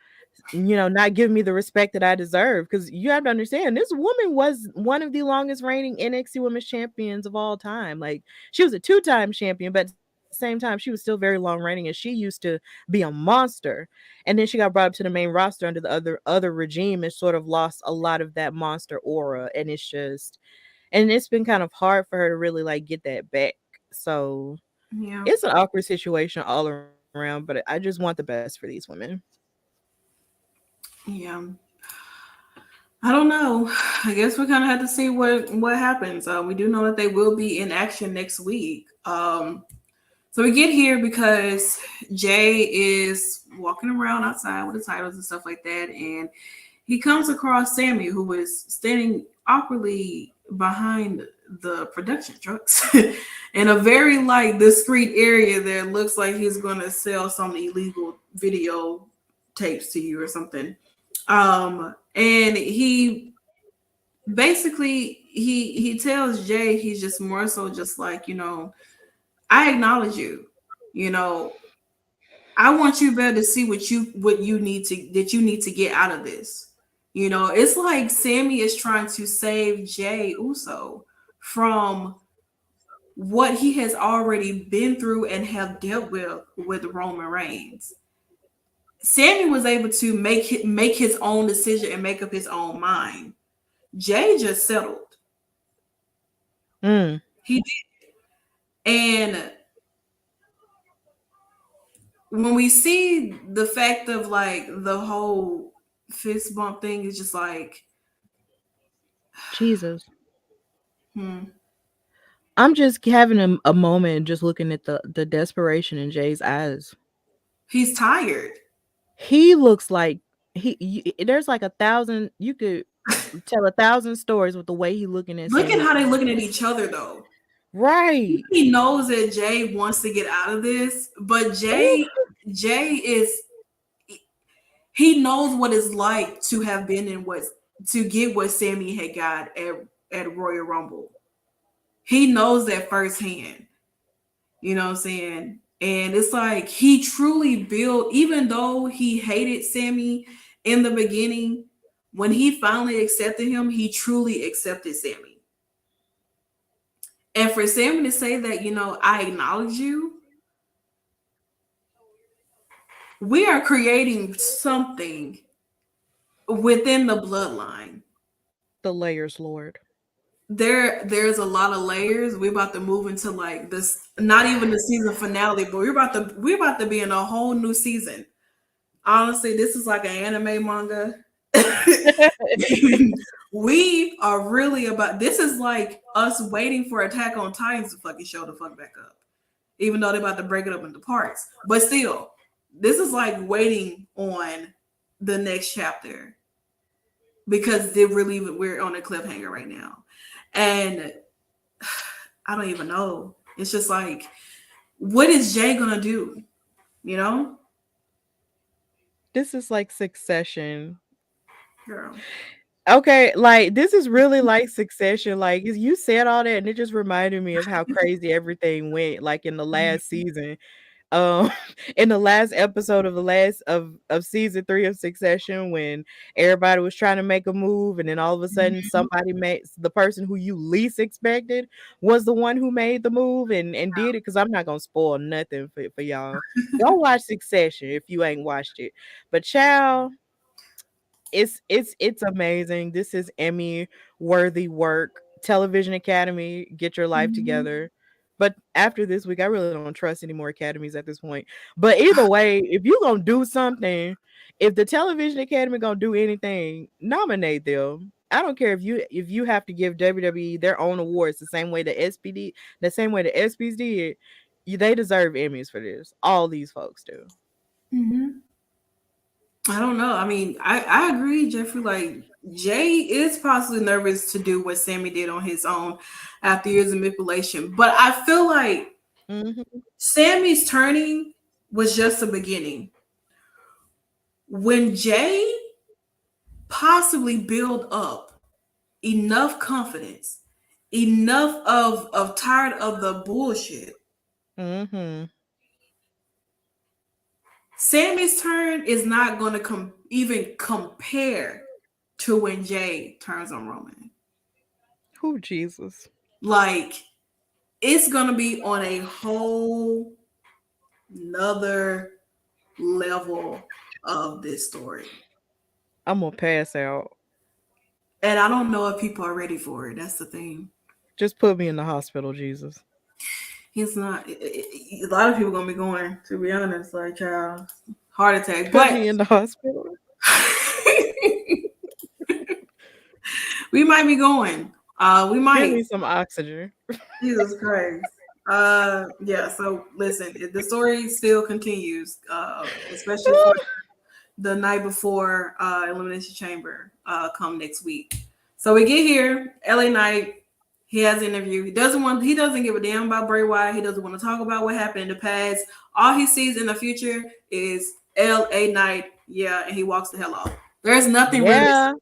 not giving me the respect that I deserve." Because you have to understand, this woman was one of the longest reigning NXT Women's Champions of all time. Like, she was a 2-time champion, but at the same time, she was still very long reigning, and she used to be a monster. And then she got brought up to the main roster under the other regime and sort of lost a lot of that monster aura. And it's been kind of hard for her to really like get that back. So Yeah. it's an awkward situation all around, but I just want the best for these women. Yeah. I don't know. I guess we kind of have to see what happens. We do know that they will be in action next week. So we get here because Jey is walking around outside with the titles and stuff like that, and he comes across Sami, who was standing awkwardly behind the production trucks in a very like discreet area that looks like he's gonna sell some illegal video tapes to you or something. And he basically he tells Jey he's just more so just like, you know, I acknowledge you. You know, I want you better to see what you need to get out of this. You know, it's like Sami is trying to save Jey Uso from what he has already been through and have dealt with Roman Reigns. Sami was able to make his own decision and make up his own mind. Jey just settled. He did. And when we see the fact of like the whole fist bump thing is just like Jesus. I'm just having a moment just looking at the desperation in Jay's eyes. He's tired. He looks like there's like 1,000, you could tell 1,000 stories with the way he looking at Look Sami. at how they're looking at each other though. Right. He knows that Jey wants to get out of this, but Jey he knows what it's like to have been in to get what Sami had got at Royal Rumble. He knows that firsthand. You know what I'm saying? And it's like he truly built, even though he hated Sami in the beginning, when he finally accepted him, he truly accepted Sami. And for Sami to say that, you know, I acknowledge you, we are creating something within the bloodline. The layers, Lord. There's a lot of layers. We're about to move into like this, not even the season finale, but we're about to be in a whole new season. Honestly, this is like an anime manga. We are really about, this is like us waiting for Attack on Titans to fucking show the fuck back up. Even though they're about to break it up into parts. But still, this is like waiting on the next chapter. Because we're on a cliffhanger right now. And I don't even know. It's just like, what is Jey gonna do? You know? This is like Succession. Girl. Okay, like this is really like Succession. Like you said all that, and it just reminded me of how crazy everything went. Like in the last season, in the last episode of of season 3 of Succession, when everybody was trying to make a move, and then all of a sudden somebody made, the person who you least expected was the one who made the move and did it. Because I'm not gonna spoil nothing for y'all. Go watch Succession if you ain't watched it. But child, it's amazing. This is Emmy worthy work. Television Academy, get your life together. But after this week, I really don't trust any more academies at this point. But either way, if you're gonna do something, if the Television Academy gonna do anything, nominate them. I don't care if you have to give WWE their own awards the same way the ESPYs did. They deserve Emmys for this. All these folks do. I don't know. I mean, I agree, Jeffrey. Like, Jey is possibly nervous to do what Sami did on his own after years of manipulation. But I feel like Sami's turning was just the beginning. When Jey possibly build up enough confidence, enough of tired of the bullshit, Sami's turn is not going to even compare to when Jey turns on Roman. Oh, Jesus. Like, it's going to be on a whole nother level of this story. I'm going to pass out. And I don't know if people are ready for it. That's the thing. Just put me in the hospital, Jesus. It's not. A lot of people going to be going, to be honest, like, child, heart attack. Put me in the hospital. We might be going. We might. Give me some oxygen. Jesus Christ. Yeah, so listen, the story still continues, especially for the night before Elimination Chamber come next week. So we get here, LA Knight, He has an interview. He doesn't give a damn about Bray Wyatt. He doesn't want to talk about what happened in the past. All he sees in the future is LA Knight. Yeah, and he walks the hell off. There's nothing really.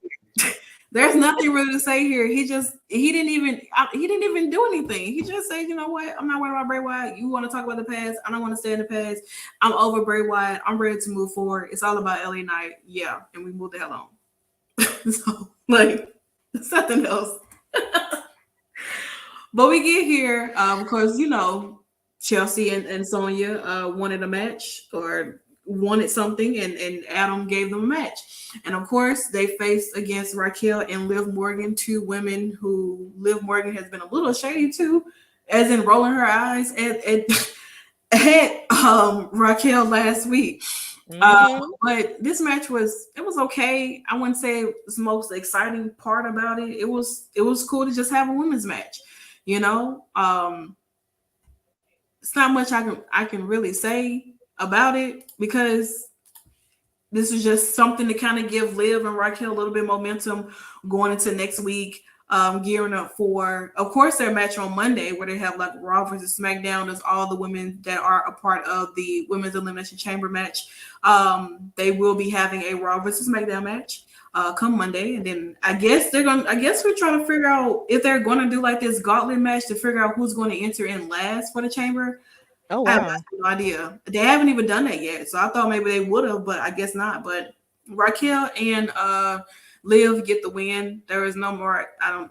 There's nothing really to say here. He didn't even do anything. He just said, you know what? I'm not worried about Bray Wyatt. You want to talk about the past? I don't want to stay in the past. I'm over Bray Wyatt. I'm ready to move forward. It's all about LA Knight. Yeah, and we moved the hell on. So like, something else. But we get here because Chelsea and Sonya wanted a match or wanted something, and Adam gave them a match. And of course, they faced against Raquel and Liv Morgan, two women who Liv Morgan has been a little shady to, as in rolling her eyes at Raquel last week. But this match was okay. I wouldn't say it's the most exciting part about it. It was cool to just have a women's match. It's not much I can really say about it because this is just something to kind of give Liv and Raquel a little bit of momentum going into next week, gearing up for, of course, their match on Monday where they have like Raw versus SmackDown. There's all the women that are a part of the Women's Elimination Chamber match. They will be having a Raw versus SmackDown match come Monday, and then I guess we're trying to figure out if they're going to do like this gauntlet match to figure out who's going to enter in last for the chamber. Oh wow. I have no idea. They haven't even done that yet, so I thought maybe they would have, but I guess not. But Raquel and Liv get the win. There is no more. I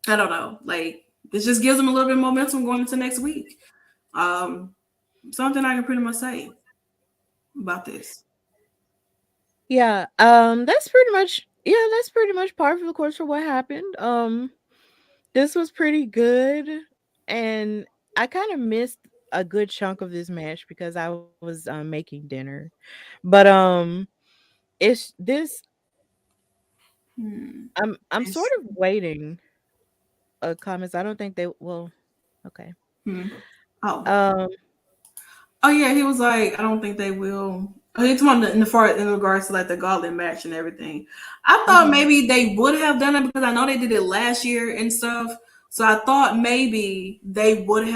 don't know. Like, this just gives them a little bit of momentum going into next week. Something I can pretty much say about this. Yeah, that's pretty much par for the course for what happened. This was pretty good, and I kind of missed a good chunk of this match because I was making dinner. But it's this. I'm sort of waiting comments. I don't think they will. Okay. Oh yeah, he was like, I don't think they will. He's talking in regards to like the gauntlet match and everything. I thought maybe they would have done it because I know they did it last year and stuff. So I thought maybe they would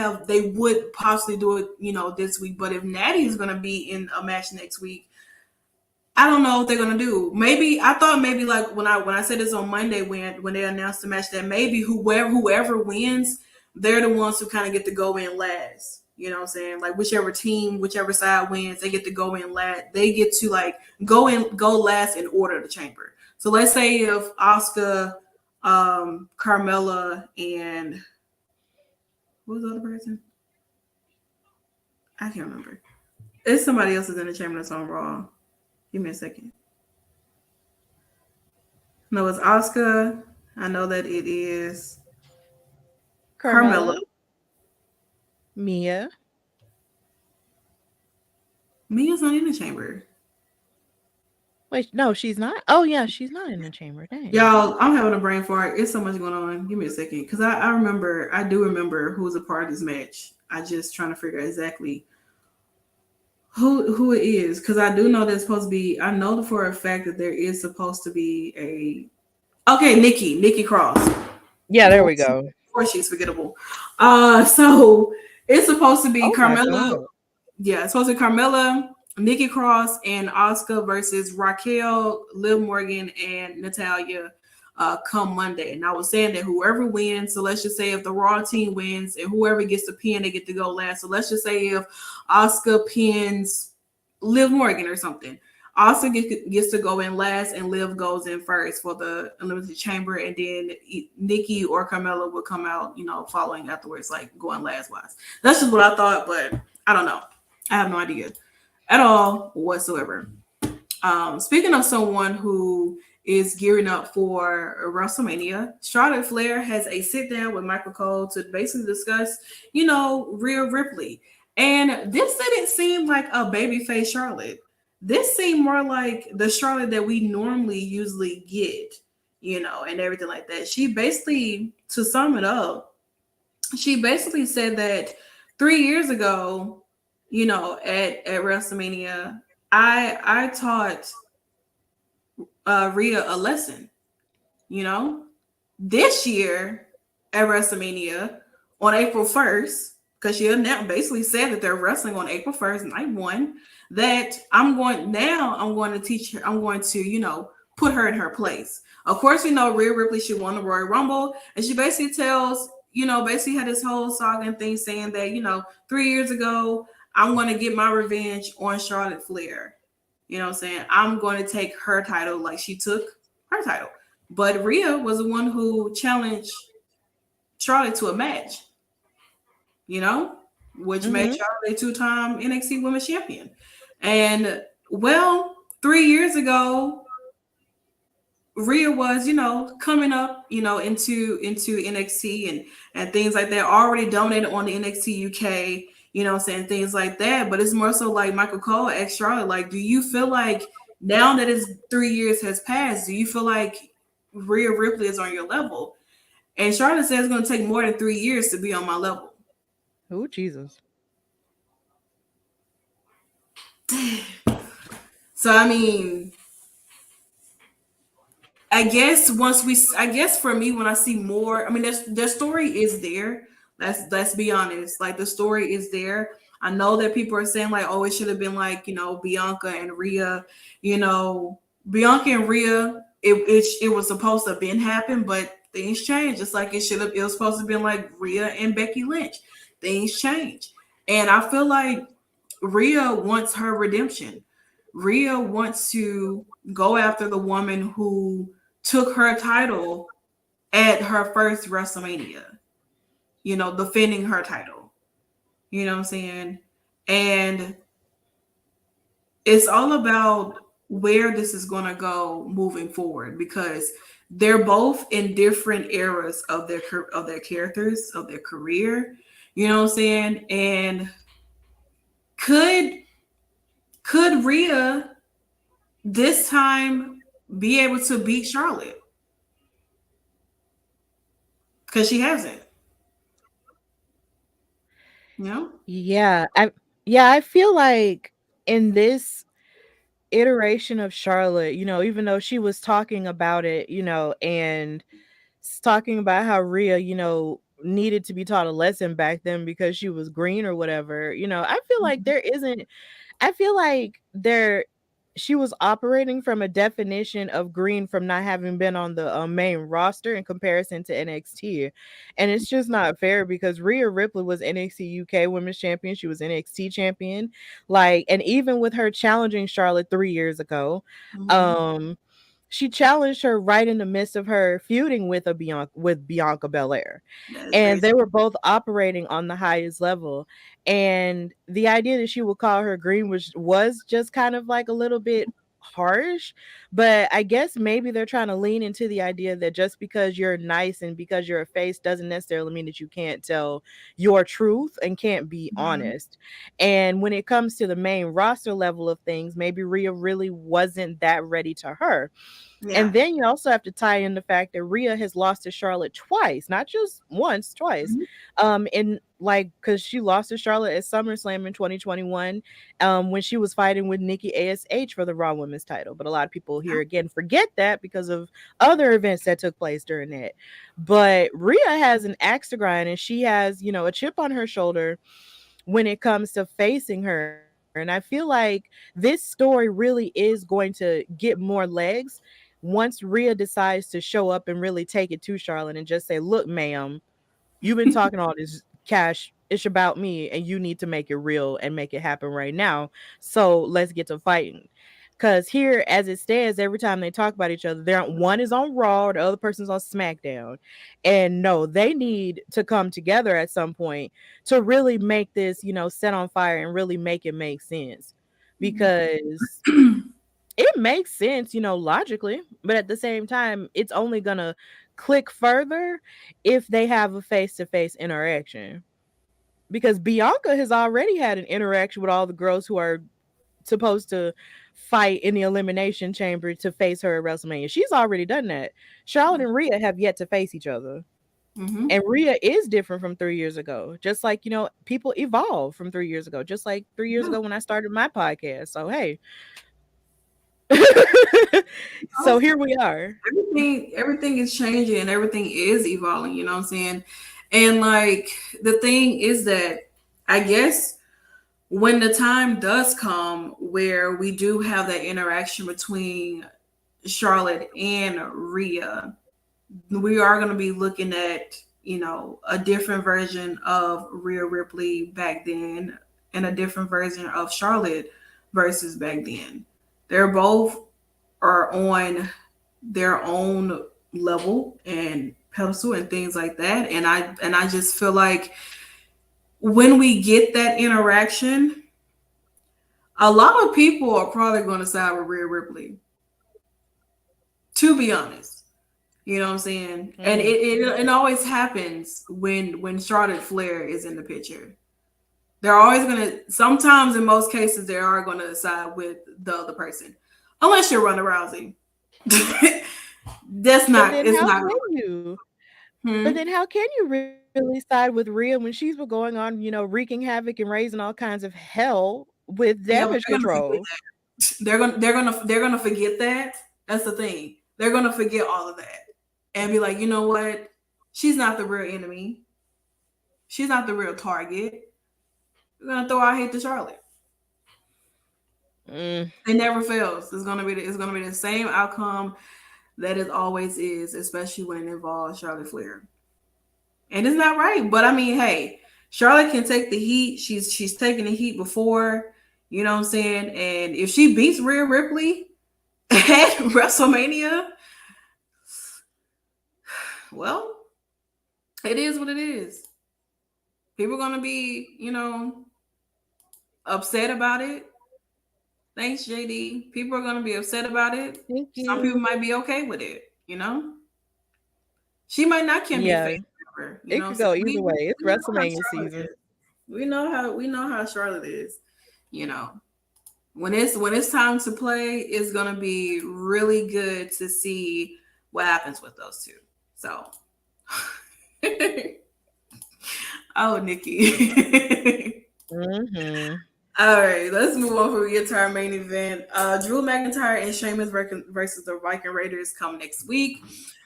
possibly do it, this week. But if Natty is gonna be in a match next week, I don't know what they're gonna do. Maybe I thought maybe like when I said this on Monday when they announced the match that maybe whoever wins, they're the ones who kind of get to go in last. You know what I'm saying? Like whichever side wins, they get to go in last. They get to like go last in order of the chamber. So let's say if Asuka, Carmella, and what was the other person? I can't remember. It's somebody else is in the chamber that's on Raw. Give me a second. No, it's Asuka. I know that it is Carmella. Mia's not in the chamber. Wait, no, she's not. Oh yeah, she's not in the chamber. Dang. Y'all, I'm having a brain fart. It's so much going on. Give me a second, because I do remember who was a part of this match. I just trying to figure out exactly who it is, because I do know there's supposed to be. I know for a fact that there is supposed to be Nikki Cross. Yeah, there we go. Of course, she's forgettable. So it's supposed to be Carmella. Yeah, it's supposed to be Carmella, Nikki Cross, and Asuka versus Raquel, Liv Morgan, and Natalya come Monday. And I was saying that whoever wins, so let's just say if the Raw team wins and whoever gets the pin, they get to go last. So let's just say if Asuka pins Liv Morgan or something, Asuka gets to go in last and Liv goes in first for the Elimination Chamber, and then Nikki or Carmella will come out, following afterwards, like going last wise. That's just what I thought, but I don't know. I have no idea at all whatsoever. Speaking of someone who is gearing up for WrestleMania, Charlotte Flair has a sit down with Michael Cole to basically discuss, Rhea Ripley. And this didn't seem like a babyface Charlotte. This seemed more like the Charlotte that we usually get, and everything like that. She basically, to sum it up, she basically said that 3 years ago, at WrestleMania, I taught Rhea a lesson. This year, at WrestleMania on April 1st, because she basically said that they're wrestling on April 1st, night one, that I'm going to teach her, I'm going to, put her in her place. Of course, we know Rhea Ripley, she won the Royal Rumble, and she basically tells, basically had this whole saga and thing saying that, 3 years ago, I'm going to get my revenge on Charlotte Flair. You know what I'm saying? I'm going to take her title like she took her title. But Rhea was the one who challenged Charlotte to a match, which made Charlotte a 2-time NXT Women's Champion. And, 3 years ago, Rhea was, coming up, into NXT and things like that, already dominated on the NXT UK, saying things like that. But it's more so like Michael Cole asked Charlotte, like, do you feel like now that it's 3 years has passed, do you feel like Rhea Ripley is on your level? And Charlotte says it's going to take more than 3 years to be on my level. Oh, Jesus. So, I mean, I guess for me, when I see more, I mean, their story is there. Let's be honest. Like, the story is there. I know that people are saying like, oh, it should have been like, Bianca and Rhea, Bianca and Rhea, it was supposed to have been happen, but things change. Just like it was supposed to have been like Rhea and Becky Lynch. Things change. And I feel like Rhea wants her redemption. Rhea wants to go after the woman who took her title at her first WrestleMania, defending her title. You know what I'm saying? And it's all about where this is going to go moving forward, because they're both in different eras of their characters, of their career. You know what I'm saying? And could Rhea this time be able to beat Charlotte? Because she hasn't. Yeah, I feel like in this iteration of Charlotte, even though she was talking about it, and talking about how Rhea, needed to be taught a lesson back then because she was green or whatever, I feel like she was operating from a definition of green from not having been on the main roster in comparison to NXT. And it's just not fair, because Rhea Ripley was NXT UK Women's Champion. She was NXT champion. Like, and even with her challenging Charlotte 3 years ago, she challenged her right in the midst of her feuding with Bianca Belair. And they were both operating on the highest level. And the idea that she would call her green was just kind of like a little bit harsh. But I guess maybe they're trying to lean into the idea that just because you're nice and because you're a face doesn't necessarily mean that you can't tell your truth and can't be honest. And when it comes to the main roster level of things, maybe Rhea really wasn't that ready to her. Yeah. And then you also have to tie in the fact that Rhea has lost to Charlotte twice, not just once, twice. And like, because she lost to Charlotte at SummerSlam in 2021, when she was fighting with Nikki ASH for the Raw Women's title. But a lot of people here again forget that because of other events that took place during that. But Rhea has an axe to grind, and she has, a chip on her shoulder when it comes to facing her. And I feel like this story really is going to get more legs once Rhea decides to show up and really take it to Charlotte and just say, look, ma'am, you've been talking all this cash. It's about me, and you need to make it real and make it happen right now. So let's get to fighting. Because here, as it stands, every time they talk about each other, one is on Raw, the other person's on SmackDown. And no, they need to come together at some point to really make this, set on fire and really make it make sense. Because it makes sense, logically. But at the same time, it's only going to click further if they have a face-to-face interaction. Because Bianca has already had an interaction with all the girls who are supposed to fight in the Elimination Chamber to face her at WrestleMania. She's already done that. Charlotte and Rhea have yet to face each other. And Rhea is different from 3 years ago. Just like, people evolve from 3 years ago. Just like 3 years ago when I started my podcast. So, hey. So here we are. Everything is changing and everything is evolving, you know what I'm saying? And like the thing is that I guess when the time does come where we do have that interaction between Charlotte and Rhea, we are going to be looking at, you know, a different version of Rhea Ripley back then and a different version of Charlotte versus back then. They're both are on their own level and pedestal and things like that. And I just feel like when we get that interaction, a lot of people are probably going to side with Rhea Ripley. To be honest, you know what I'm saying. And it always happens when Charlotte Flair is in the picture. They're always gonna. Sometimes, in most cases, they are going to side with the other person, unless you're Ronda Rousey. That's not. It's not. But then how can you really side with Rhea when she's been going on, you know, wreaking havoc and raising all kinds of hell with damage control? They're gonna forget that. That's the thing. They're gonna forget all of that and be like, you know what? She's not the real enemy. She's not the real target. We're gonna throw our hate to Charlotte. It never fails. It's gonna be the same outcome that it always is, especially when it involves Charlotte Flair. And it's not right, but I mean, hey, Charlotte can take the heat. She's taken the heat before, you know what I'm saying? And if she beats Rhea Ripley at WrestleMania, well, it is what it is. People are gonna be, you know, upset about it. Thanks, JD. People are gonna be upset about it. Thank you. Some people might be okay with it, you know. She might not can be face member. It could go either way. It's WrestleMania season. We know how Charlotte is, you know. When it's time to play, it's gonna be really good to see what happens with those two. So, oh, Nikki. All right, let's move on before we get to our main event. Drew McIntyre and Sheamus versus the Viking Raiders come next week.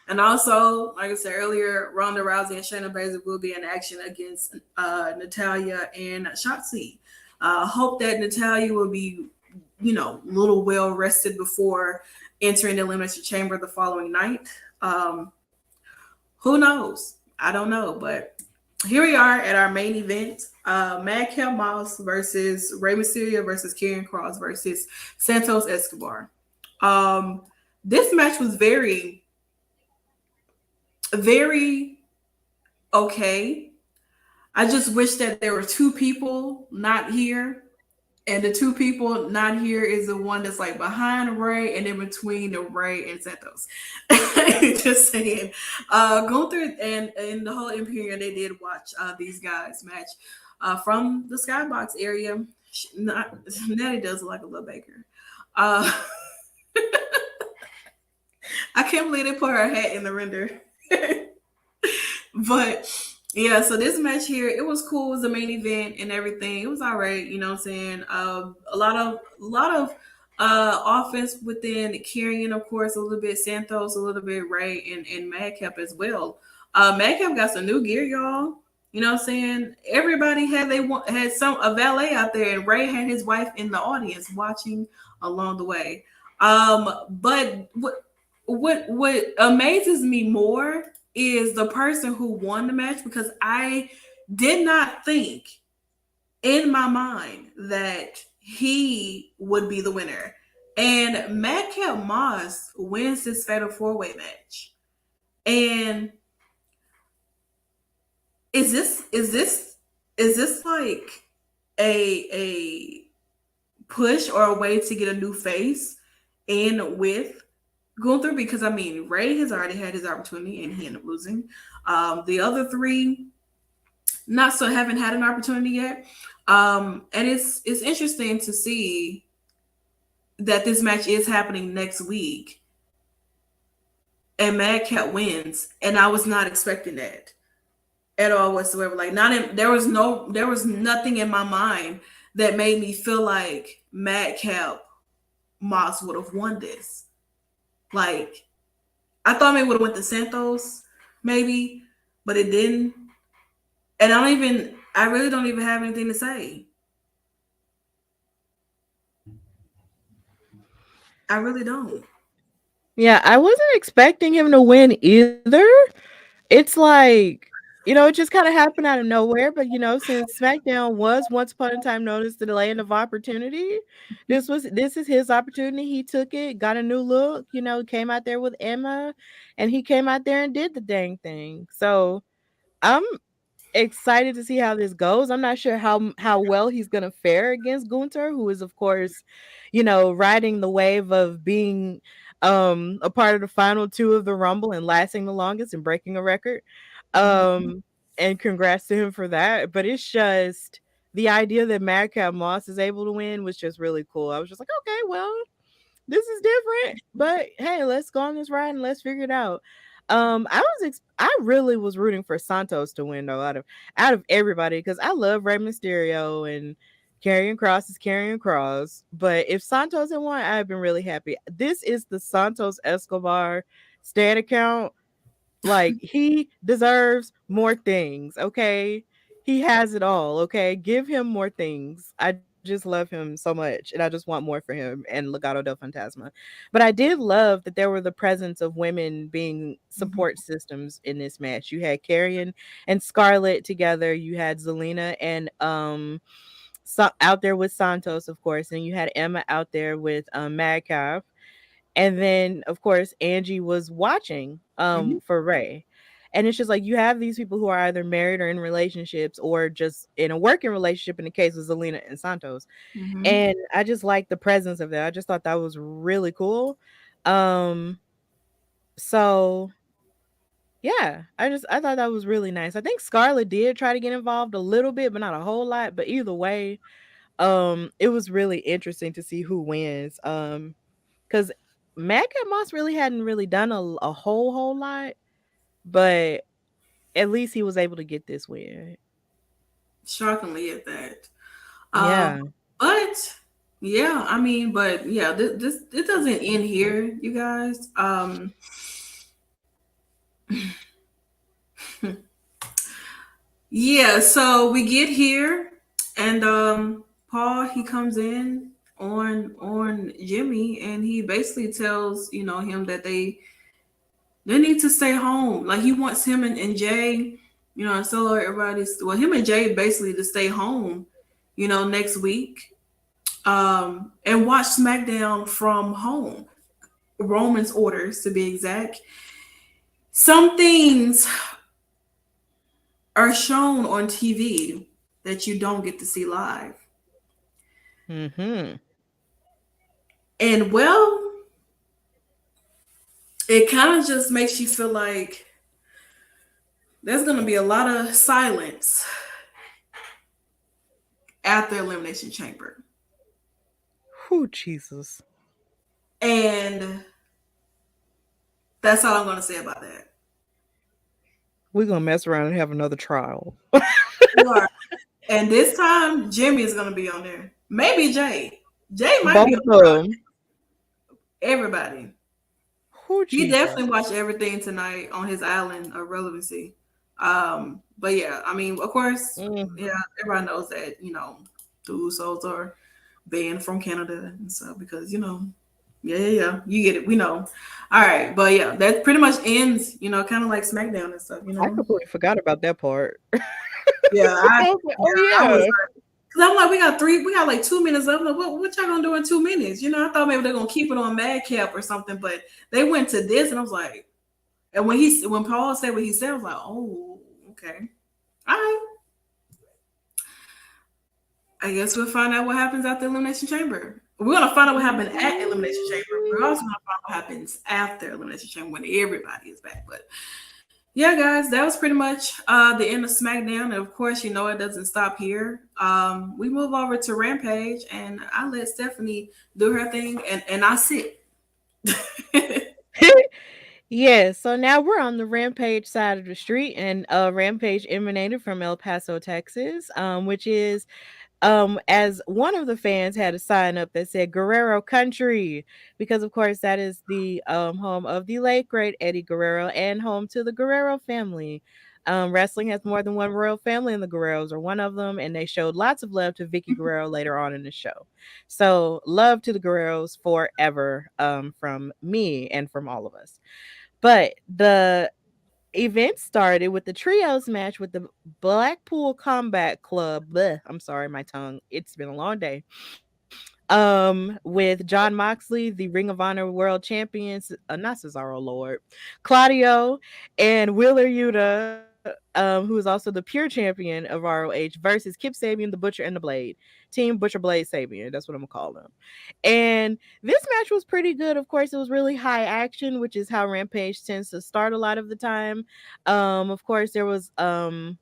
And also, like I said earlier, Ronda Rousey and Shayna Baszler will be in action against Natalya and Shotzi. Hope that Natalya will be, you know, a little well rested before entering the Elimination Chamber the following night. Who knows? I don't know, but here we are at our main event. Madcap Moss versus Rey Mysterio versus Karrion Kross versus Santos Escobar. This match was very, very okay. I just wish that there were two people not here. And the two people not here is the one that's like behind Rey and in between the Rey and Santos. Just saying. Gunther and the whole Imperium, they did watch these guys match from the Skybox area. Natty does look like a little baker. I can't believe they put her hat in the render. But yeah, so this match here, it was cool. It was the main event and everything. It was all right, you know what I'm saying? A lot of offense within Karrion, of course, a little bit Santos, a little bit Rey and Madcap as well. Madcap got some new gear, y'all. You know what I'm saying? Everybody had a valet out there, and Rey had his wife in the audience watching along the way. But what amazes me more is the person who won the match, because I did not think in my mind that he would be the winner. And Madcap Moss wins this Fatal 4-Way match. And is this like a push or a way to get a new face in with Gunther? Because I mean, Rey has already had his opportunity and he ended up losing. The other three haven't had an opportunity yet. And it's interesting to see that this match is happening next week and Madcap wins, and I was not expecting that at all whatsoever. Like, there was nothing in my mind that made me feel like Madcap Moss would have won this. Like, I thought maybe would have went to Santos, maybe, but it didn't. And I really don't even have anything to say. I really don't. Yeah, I wasn't expecting him to win either. It's like, it just kind of happened out of nowhere. But since SmackDown was once upon a time known as the land of opportunity, this is his opportunity. He took it, got a new look. Came out there with Emma, and he came out there and did the dang thing. So I'm excited to see how this goes. I'm not sure how well he's gonna fare against Gunther, who is of course, riding the wave of being a part of the final two of the Rumble and lasting the longest and breaking a record. Mhm. Um and congrats to him for that. But it's just the idea that Madcap Moss is able to win was just really cool. I was just like, okay, well, this is different, but hey, let's go on this ride and let's figure it out. I really was rooting for Santos to win though, out of everybody, because I love Rey Mysterio and Karrion Cross is Karrion Cross. But if Santos had won, I'd been really happy. This is the Santos Escobar stat account. Like, he deserves more things, okay? He has it all, okay? Give him more things. I just love him so much, and I just want more for him and Legado del Fantasma. But I did love that there were the presence of women being Mhm. support systems in this match. You had Carrion and Scarlett together. You had Zelina and out there with Santos, of course, and you had Emma out there with Madcap. And then, of course, Angie was watching Mhm. for Ray. And it's just like you have these people who are either married or in relationships or just in a working relationship in the case of Zelina and Santos. Mhm. And I just like the presence of that. I just thought that was really cool. Um so yeah, I thought that was really nice. I think Scarlett did try to get involved a little bit, but not a whole lot. But either way, it was really interesting to see who wins. Because Madcap Moss really hadn't really done a whole lot, but at least he was able to get this win. Shockingly at that. Um, Yeah. but yeah, I mean, but yeah, this it doesn't end here, you guys. Yeah, so we get here, and Paul, he comes in on Jimmy, and he basically tells him that they need to stay home. Like, he wants him and Jay, so everybody's, well, him and Jay basically to stay home, next week, and watch SmackDown from home. Roman's orders, to be exact. Some things are shown on TV that you don't get to see live. Mm-hmm. And well, it kind of just makes you feel like there's going to be a lot of silence at the Elimination Chamber. Oh, Jesus. And that's all I'm going to say about that. We're gonna mess around and have another trial. You are. And this time, Jimmy is going to be on there. Maybe Jay. Jay might be Both on of them. everybody. Oh, He Jesus. definitely watched everything tonight on his island of relevancy. But yeah, I mean, of course, Mm. yeah, everybody knows that, the Usos are banned from Canada and stuff because, yeah, you get it. We know. All right, but yeah, that pretty much ends, kind of like SmackDown and stuff. I completely forgot about that part. Yeah, I was like, oh I was yeah. like, cause I'm like, we got like 2 minutes left. I'm like, what y'all gonna do in 2 minutes? I thought maybe they're gonna keep it on Madcap or something, but they went to this, and I was like, and when Paul said what he said, I was like, oh, okay, all right. I guess we'll find out what happens at the Elimination Chamber. We're gonna find out what happened at Elimination Chamber. We're also gonna find out what happens after Elimination Chamber when everybody is back. But yeah, guys, that was pretty much the end of SmackDown. And of course, it doesn't stop here. We move over to Rampage, and I let Stephanie do her thing, and I sit. Yeah, so now we're on the Rampage side of the street, and Rampage emanated from El Paso, Texas, which is as one of the fans had a sign up that said Guerrero Country, because of course that is the home of the late great Eddie Guerrero and home to the Guerrero family. Wrestling has more than one royal family, and the Guerreros are one of them. And they showed lots of love to Vicky Guerrero later on in the show. So love to the Guerreros forever, from me and from all of us. But the event started with the trios match with the Blackpool Combat Club. Bleh, I'm sorry, my tongue. It's been a long day. With John Moxley, the Ring of Honor World Champions, not Cesaro Lord, Claudio, and Wheeler Yuta, who is also the pure champion of ROH, versus Kip Sabian, the Butcher, and the Blade. Team Butcher Blade Sabian. That's what I'm gonna call them. And this match was pretty good. Of course, it was really high action, which is how Rampage tends to start a lot of the time. Of course, there was Yuta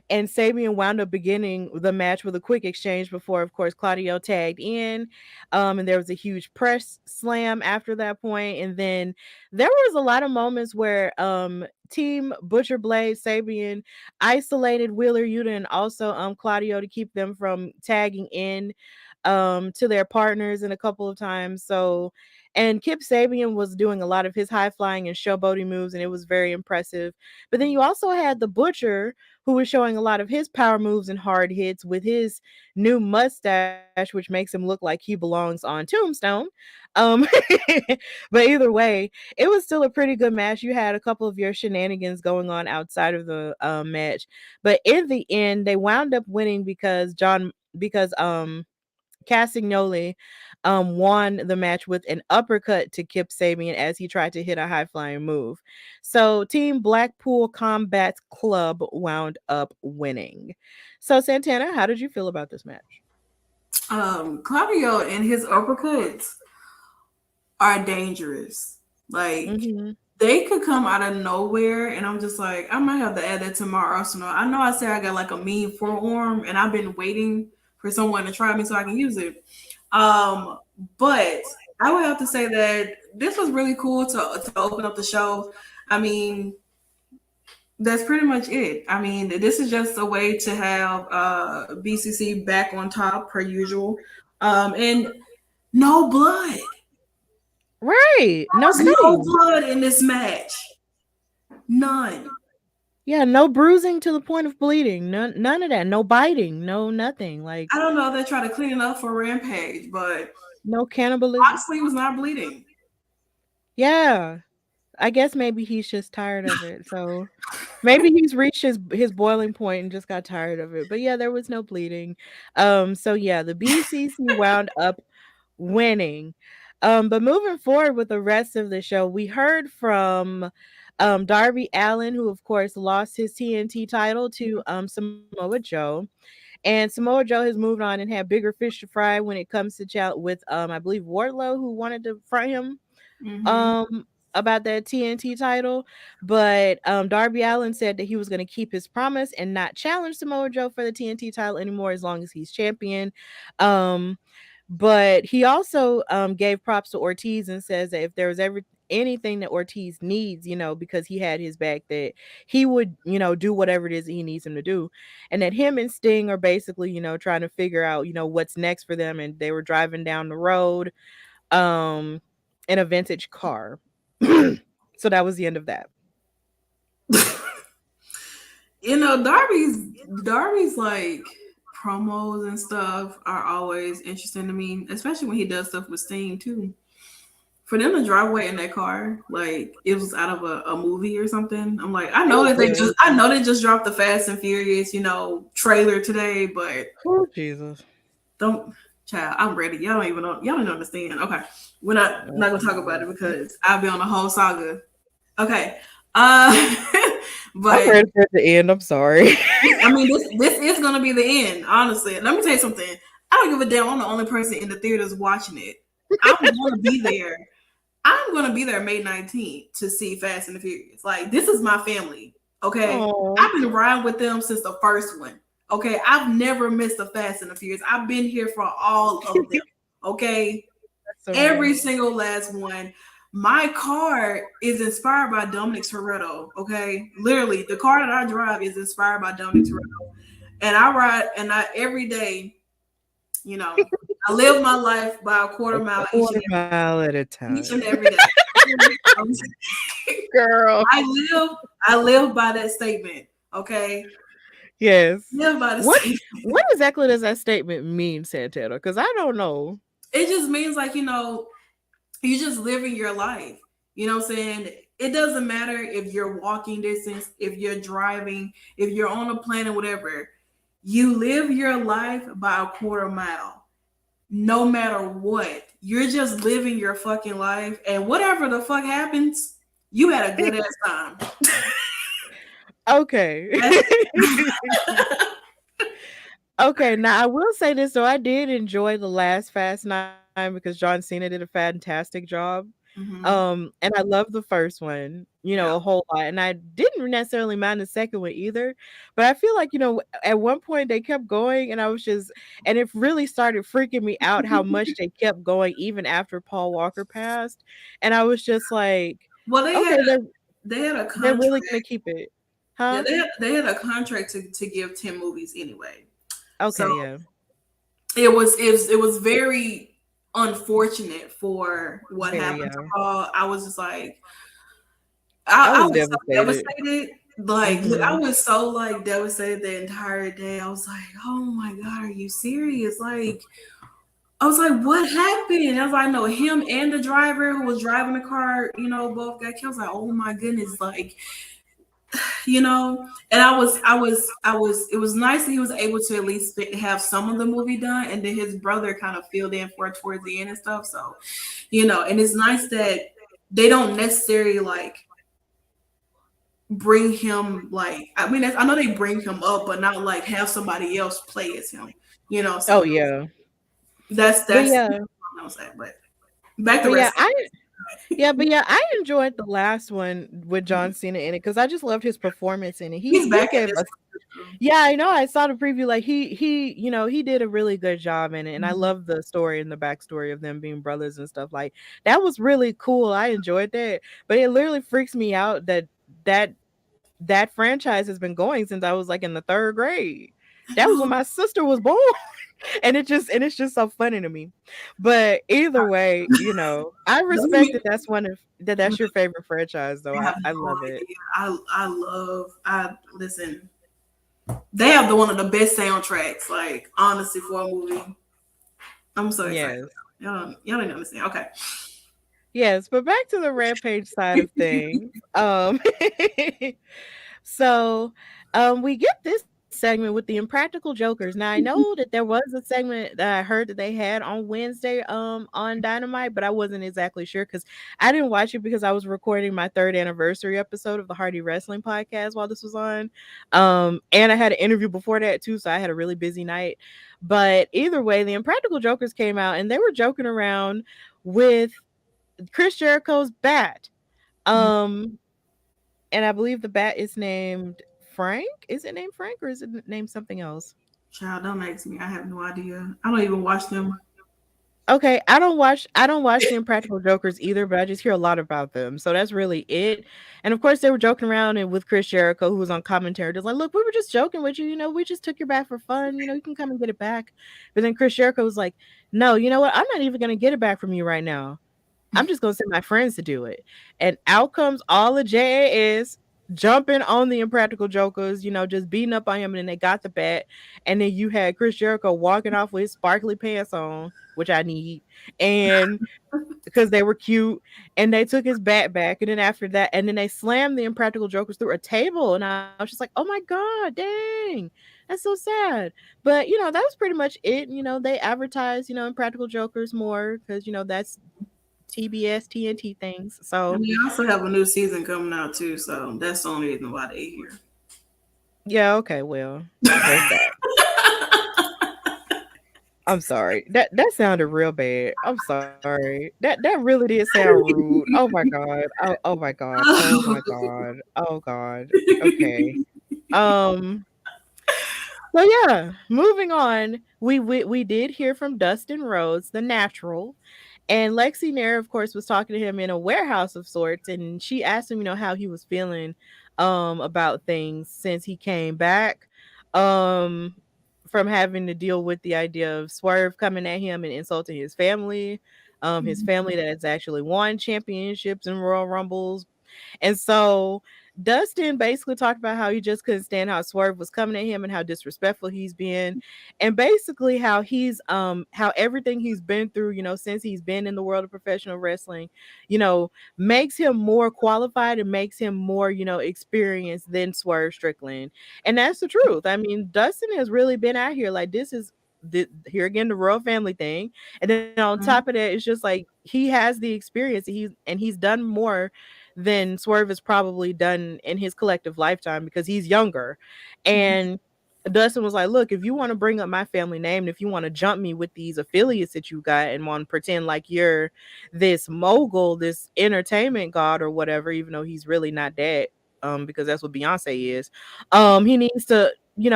and Sabian wound up beginning the match with a quick exchange before, of course, Claudio tagged in. And there was a huge press slam after that point. And then there was a lot of moments where Team Butcher Blade Sabian isolated Wheeler Yuta and also Claudio to keep them from tagging in to their partners in a couple of times. So, and Kip Sabian was doing a lot of his high flying and showboating moves, and it was very impressive. But then you also had the Butcher, who was showing a lot of his power moves and hard hits with his new mustache, which makes him look like he belongs on Tombstone. Um, but either way, it was still a pretty good match. You had a couple of your shenanigans going on outside of the match, but in the end, they wound up winning because Castagnoli won the match with an uppercut to Kip Sabian as he tried to hit a high flying move. So Team Blackpool Combat Club wound up winning. So Santana, how did you feel about this match? Claudio and his uppercuts are dangerous. Like they could come out of nowhere, and I'm just like, I might have to add that to my arsenal. I know I said I got like a mean forearm, and I've been waiting for someone to try me so I can use it. But I would have to say that this was really cool to open up the show. I mean, that's pretty much it. I mean, this is just a way to have BCC back on top per usual. And no blood. Right. No blood in this match. None. Yeah, no bruising to the point of bleeding. None of that. No biting. No nothing. Like, I don't know. They try to clean it up for Rampage, but no cannibalism. Moxley was not bleeding. Yeah. I guess maybe he's just tired of it. So maybe he's reached his boiling point and just got tired of it. But yeah, there was no bleeding. So yeah, the BCC wound up winning. But moving forward with the rest of the show, we heard from Darby Allin, who of course lost his TNT title to Samoa Joe. And Samoa Joe has moved on and had bigger fish to fry when it comes to chat with I believe Wardlow, who wanted to front him about that TNT title. But Darby Allin said that he was going to keep his promise and not challenge Samoa Joe for the TNT title anymore as long as he's champion. But he also gave props to Ortiz and says that if there was ever anything that Ortiz needs, because he had his back, that he would, do whatever it is that he needs him to do. And that him and Sting are basically, trying to figure out, what's next for them. And they were driving down the road in a vintage car. So that was the end of that. Darby's like promos and stuff are always interesting to me, especially when he does stuff with Sting too. For them to drive away in that car, like it was out of a movie or something. I'm like, I know they just dropped the Fast and Furious, trailer today, but oh Jesus, child, I'm ready. Y'all don't even know. Y'all don't understand. Okay, we're not gonna talk about it because I'll be on the whole saga. Okay, but I'm ready for the end. I'm sorry. I mean, this is gonna be the end. Honestly, let me tell you something. I don't give a damn. I'm the only person in the theaters watching it. I'm gonna be there. I'm gonna be there May 19th to see Fast and the Furious. Like, this is my family. Okay, I've been riding with them since the first one. Okay, I've never missed a Fast and the Furious. I've been here for all of them. Okay, so every single last one. My car is inspired by Dominic Toretto. Okay, literally, the car that I drive is inspired by Dominic Toretto. and I ride, and I every day, you know, I live my life by a quarter A mile quarter mile at a time. each and every day. Girl. I live by that statement. Okay. Yes. Live by the What statement. what exactly does that statement mean, Santana? Because I don't know. It just means like, you know, you just living your life. You know what I'm saying? It doesn't matter if you're walking distance, if you're driving, if you're on a plane or whatever. You live your life by a quarter mile. No matter what. You're just living your fucking life. And whatever the fuck happens, you had a good ass time. Okay. Okay, now I will say this though. I did enjoy the last Fast 9 because John Cena did a fantastic job. And I love the first one, you know, Yeah. a whole lot. And I didn't necessarily mind the second one either. But I feel like, you know, at one point they kept going and I was just and it really started freaking me out how much they kept going even after Paul Walker passed. And I was just like, Well, okay, they had a they're contract. really gonna keep it. Yeah, Huh? they had a contract to give 10 movies anyway. Okay, So yeah. it was very unfortunate for what Very, happened to yeah. Paul. I was just like, I I was was so devastated. devastated. Like, I Mhm. was so like devastated the entire day. I was like, oh my God, are you serious? Like, I was like, what happened? I was like, no, him and the driver who was driving the car, you know, both got killed. I was like, oh my goodness, like, you know. And it was nice that he was able to at least have some of the movie done, and then his brother kind of filled in for it towards the end and stuff. So, you know, and it's nice that they don't necessarily like bring him like, I mean, I know they bring him up, but not like have somebody else play as him, you know. Oh So yeah. that's But what yeah. I was saying. But back to But yeah, wrestling. I enjoyed the last one with John Cena in it because I just loved his performance in it. He's He back at gave this us one. yeah, I know. I saw the preview. Like he you know he did a really good job in it, and I Mhm. love the story and the backstory of them being brothers and stuff. Like that was really cool. I enjoyed that, but it literally freaks me out that that franchise has been going since I was like in the third grade. I That was know. when my sister was born. And it's just so funny to me. But either way, you know, I Doesn't respect mean that that's one of that's your favorite franchise though. I have I no love it. idea. I listen. They have one of the best soundtracks, like honestly, for a movie. I'm so excited. Yes. Y'all didn't understand. Okay. Yes, but back to the Rampage side of things. So we get this segment with the Impractical Jokers. Now I know that there was a segment that I heard that they had on Wednesday on Dynamite, but I wasn't exactly sure because I didn't watch it because I was recording my 3rd anniversary episode of the Hardy Wrestling podcast while this was on. And I had an interview before that too, so I had a really busy night. But either way, the Impractical Jokers came out and they were joking around with Chris Jericho's bat. Um and I believe the bat is named Frank. Is it named Frank or is it named something else? Child, don't ask me. I have no idea. I don't even watch them. Okay, I don't watch the Impractical Jokers either, but I just hear a lot about them. So that's really it. And of course they were joking around and with Chris Jericho who was on commentary. Just like, look, we were just joking with you, you know, we just took your bat for fun, you know, you can come and get it back. But then Chris Jericho was like, no, you know what? I'm not even gonna get it back from you right now. I'm just gonna send my friends to do it. And out comes all the JAS jumping on the Impractical Jokers, you know, just beating up on him, and then they got the bat. And then you had Chris Jericho walking off with his sparkly pants on, which I need, and because they were cute, and they took his bat back. And then after that, and then they slammed the Impractical Jokers through a table, and I was just like, oh my god, dang. That's so sad. But you know, that was pretty much it. You know, they advertised, you know, Impractical Jokers more because you know that's TBS, TNT things. And So they also have a new season coming out too, so that's the only reason why they're here. yeah, okay, well, there's that. I'm sorry. That sounded real bad. I'm sorry. That really did sound rude. Oh my god. Oh my god. Oh my god. Oh god. Okay. Um so yeah, moving on. We did hear from Dustin Rhodes, the natural. And Lexi Nair, of course, was talking to him in a warehouse of sorts, and she asked him, you know, how he was feeling about things since he came back. um from having to deal with the idea of Swerve coming at him and insulting his family that has actually won championships and Royal Rumbles. And so Dustin basically talked about how he just couldn't stand how Swerve was coming at him and how disrespectful he's been, and basically how everything he's been through, since he's been in the world of professional wrestling, makes him more qualified and makes him more, experienced than Swerve Strickland. And that's the truth. I mean, Dustin has really been out here like this is here again the royal family thing, and then on top of that it's just like he has the experience, and he's done more than Swerve has probably done in his collective lifetime because he's younger. And Dustin was like, look, if you want to bring up my family name and if you want to jump me with these affiliates that you got and want to pretend like you're this mogul, this entertainment god or whatever, even though he's really not that, because that's what Beyonce is, he needs to,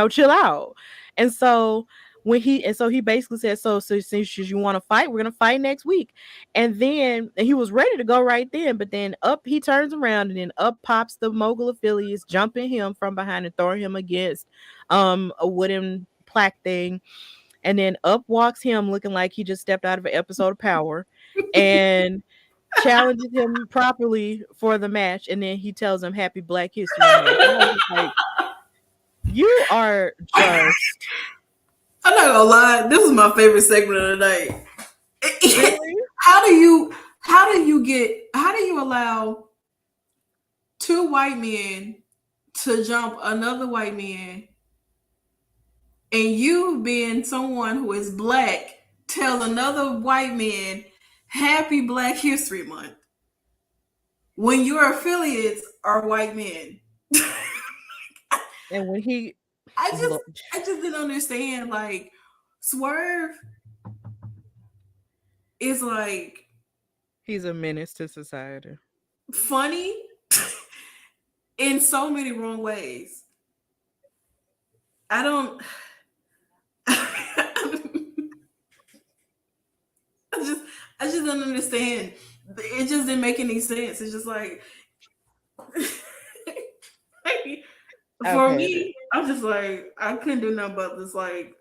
chill out. And so he basically said, so since you want to fight, we're gonna fight next week. And then he was ready to go right then, but then up he turns around and then up pops the mogul affiliates, jumping him from behind and throwing him against a wooden plaque thing. And then up walks him looking like he just stepped out of an episode of Power and challenges him properly for the match. And then he tells him Happy Black History Month. And I was just like, you are just... I'm not gonna lie, this is my favorite segment of the night. Really? How do you allow two white men to jump another white man, and you being someone who is black tell another white man Happy Black History Month when your affiliates are white men? And when he... I just didn't understand. Like, Swerve is like, he's a menace to society. Funny in so many wrong ways. I don't I just don't understand. It just didn't make any sense. It's just like for me, I'm just like, I couldn't do nothing but just like,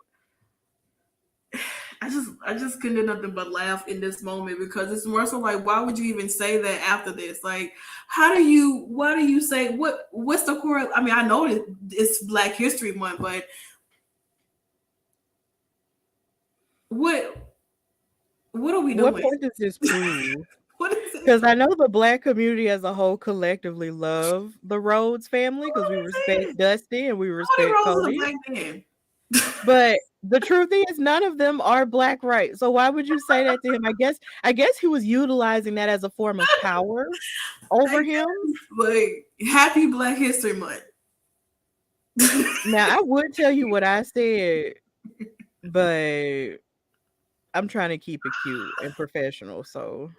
I just couldn't do nothing but laugh in this moment, because it's more so like, why would you even say that after this? Like, why do you say, what's the core? I mean, I know it's Black History Month, but what are we doing? What point does this prove? Because I know the black community as a whole collectively love the Rhodes family because we respect Dusty and we respect Cody. But the truth is, none of them are black, right? So why would you say that to him? I guess he was utilizing that as a form of power over him. Like, Happy Black History Month. Now I would tell you what I said, but I'm trying to keep it cute and professional. So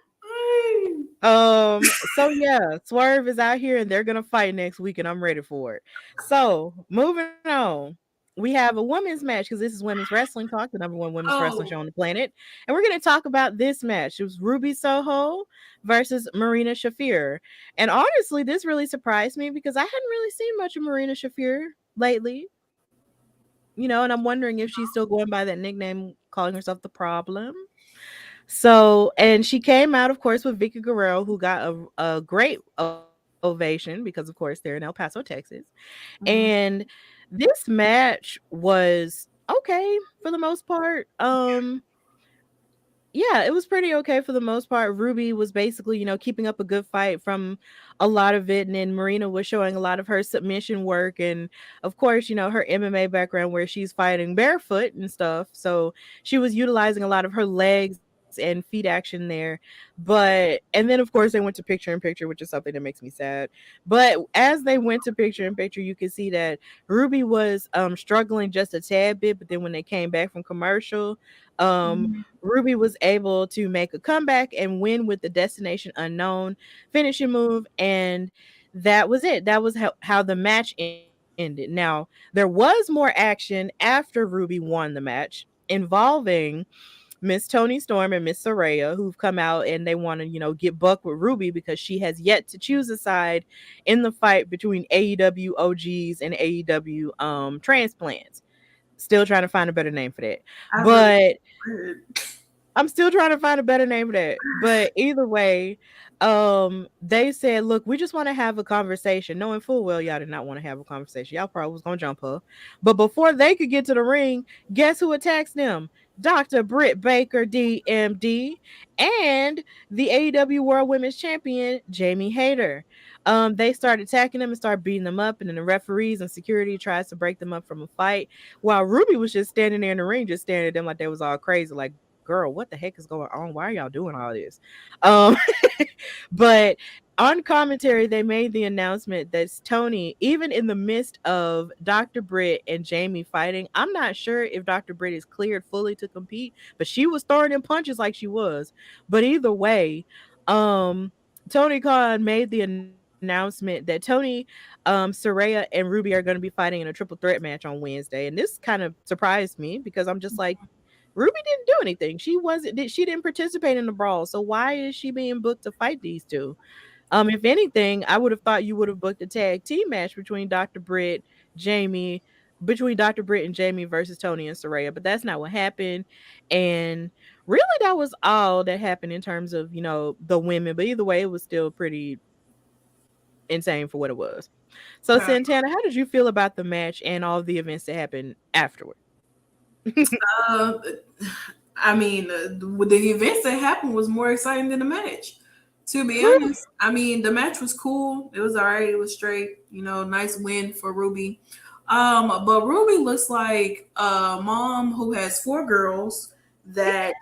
yeah, Swerve is out here and they're gonna fight next week, and I'm ready for it. So moving on, we have a women's match because this is women's wrestling talk, the number one women's wrestling show on the planet, and we're gonna talk about this match. It was Ruby Soho versus Marina Shafir, and honestly, this really surprised me because I hadn't really seen much of Marina Shafir lately. And I'm wondering if she's still going by that nickname, calling herself the Problem. So, and she came out, of course, with Vicky Guerrero, who got a great ovation because, of course, they're in El Paso, Texas. Mm-hmm. And this match was okay for the most part. Yeah, it was pretty okay for the most part. Ruby was basically, keeping up a good fight from a lot of it. And then Marina was showing a lot of her submission work. And of course, her MMA background where she's fighting barefoot and stuff. So she was utilizing a lot of her legs and feet action there. And then of course they went to picture in picture, which is something that makes me sad. But as they went to picture in picture, you can see that Ruby was struggling just a tad bit, but then when they came back from commercial, Ruby was able to make a comeback and win with the Destination Unknown finishing move, and that was it. That was how the match ended. Now there was more action after Ruby won the match involving Miss Toni Storm and Miss Saraya, who've come out and they want to, get buck with Ruby because she has yet to choose a side in the fight between AEW OGs and AEW transplants. Still trying to find a better name for that. But I'm still trying to find a better name for that. But either way, they said, look, we just want to have a conversation, knowing full well y'all did not want to have a conversation. Y'all probably was gonna jump her. But before they could get to the ring, guess who attacks them? Dr. Britt Baker, DMD, and the AEW World Women's Champion, Jamie Hayter. They started attacking them and started beating them up, and then the referees and security tries to break them up from a fight, while Ruby was just standing there in the ring, just staring at them like they was all crazy, like, girl, what the heck is going on? Why are y'all doing all this? But on commentary, they made the announcement that Toni, even in the midst of Dr. Britt and Jamie fighting, I'm not sure if Dr. Britt is cleared fully to compete, but she was throwing in punches like she was. But either way, Tony Khan made the announcement that Toni, Saraya, and Ruby are going to be fighting in a triple threat match on Wednesday. And this kind of surprised me because I'm just like, Ruby didn't do anything. She didn't participate in the brawl. So why is she being booked to fight these two? If anything, I would have thought you would have booked a tag team match between Dr. Britt and Jamie versus Toni and Saraya, but that's not what happened. And really, that was all that happened in terms of, the women. But either way, it was still pretty insane for what it was. So, Santana, how did you feel about the match and all the events that happened afterward? I mean, the events that happened was more exciting than the match. To be honest, I mean, the match was cool. It was all right. It was straight. Nice win for Ruby. But Ruby looks like a mom who has 4 girls that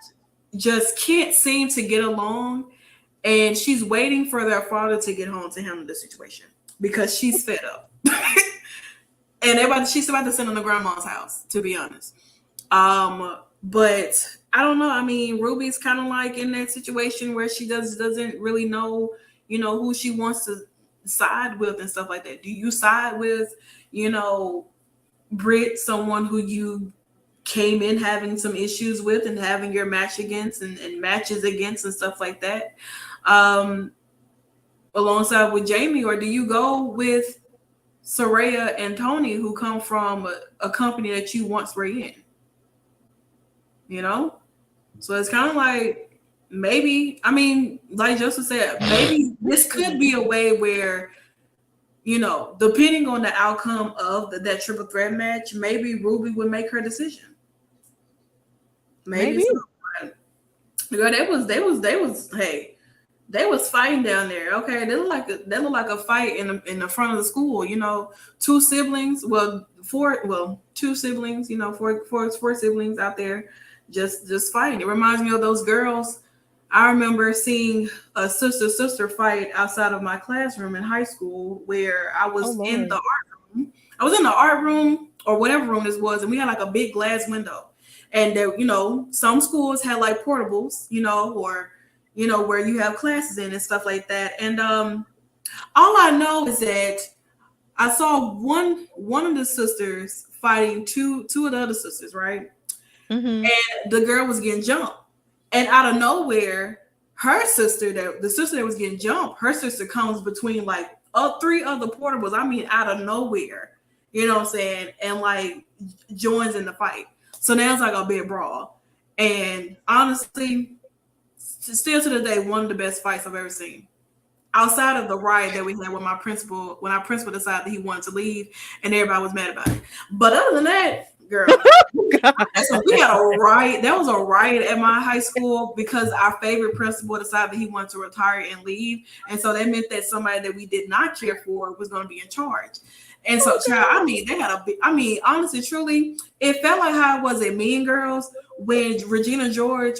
just can't seem to get along, and she's waiting for their father to get home to handle the situation because she's fed up. And she's about to send them to grandma's house, to be honest. But I don't know. I mean, Ruby's kind of like in that situation where she doesn't really know, who she wants to side with and stuff like that. Do you side with, Britt, someone who you came in having some issues with and having your match against and matches against and stuff like that, alongside with Jamie, or do you go with Saraya and Toni, who come from a company that you once were in? So it's kind of like, maybe, I mean, like Joseph said, maybe this could be a way where, depending on the outcome of that triple threat match, maybe Ruby would make her decision. Maybe. So. Girl, they was fighting down there. Okay, they look like a fight in the front of the school. 2 siblings, two siblings. 4 siblings out there. Just fighting. It reminds me of those girls. I remember seeing a sister fight outside of my classroom in high school, where I was in the art room. I was in the art room or whatever room this was, and we had like a big glass window. And there, some schools had like portables, or where you have classes in and stuff like that. And all I know is that I saw one of the sisters fighting two of the other sisters, right? Mm-hmm. And the girl was getting jumped, and out of nowhere, the sister that was getting jumped, her sister comes between like 3 other portables. I mean, out of nowhere, you know what I'm saying, and like joins in the fight. So now it's like a big brawl, and honestly, still to the day, one of the best fights I've ever seen. Outside of the riot that we had when our principal decided that he wanted to leave, and everybody was mad about it. But other than that, girl, we had a riot. That was a riot at my high school because our favorite principal decided that he wanted to retire and leave, and so that meant that somebody that we did not care for was going to be in charge. And so, child, I mean, they had honestly, truly, it felt like how it was at Mean Girls when Regina George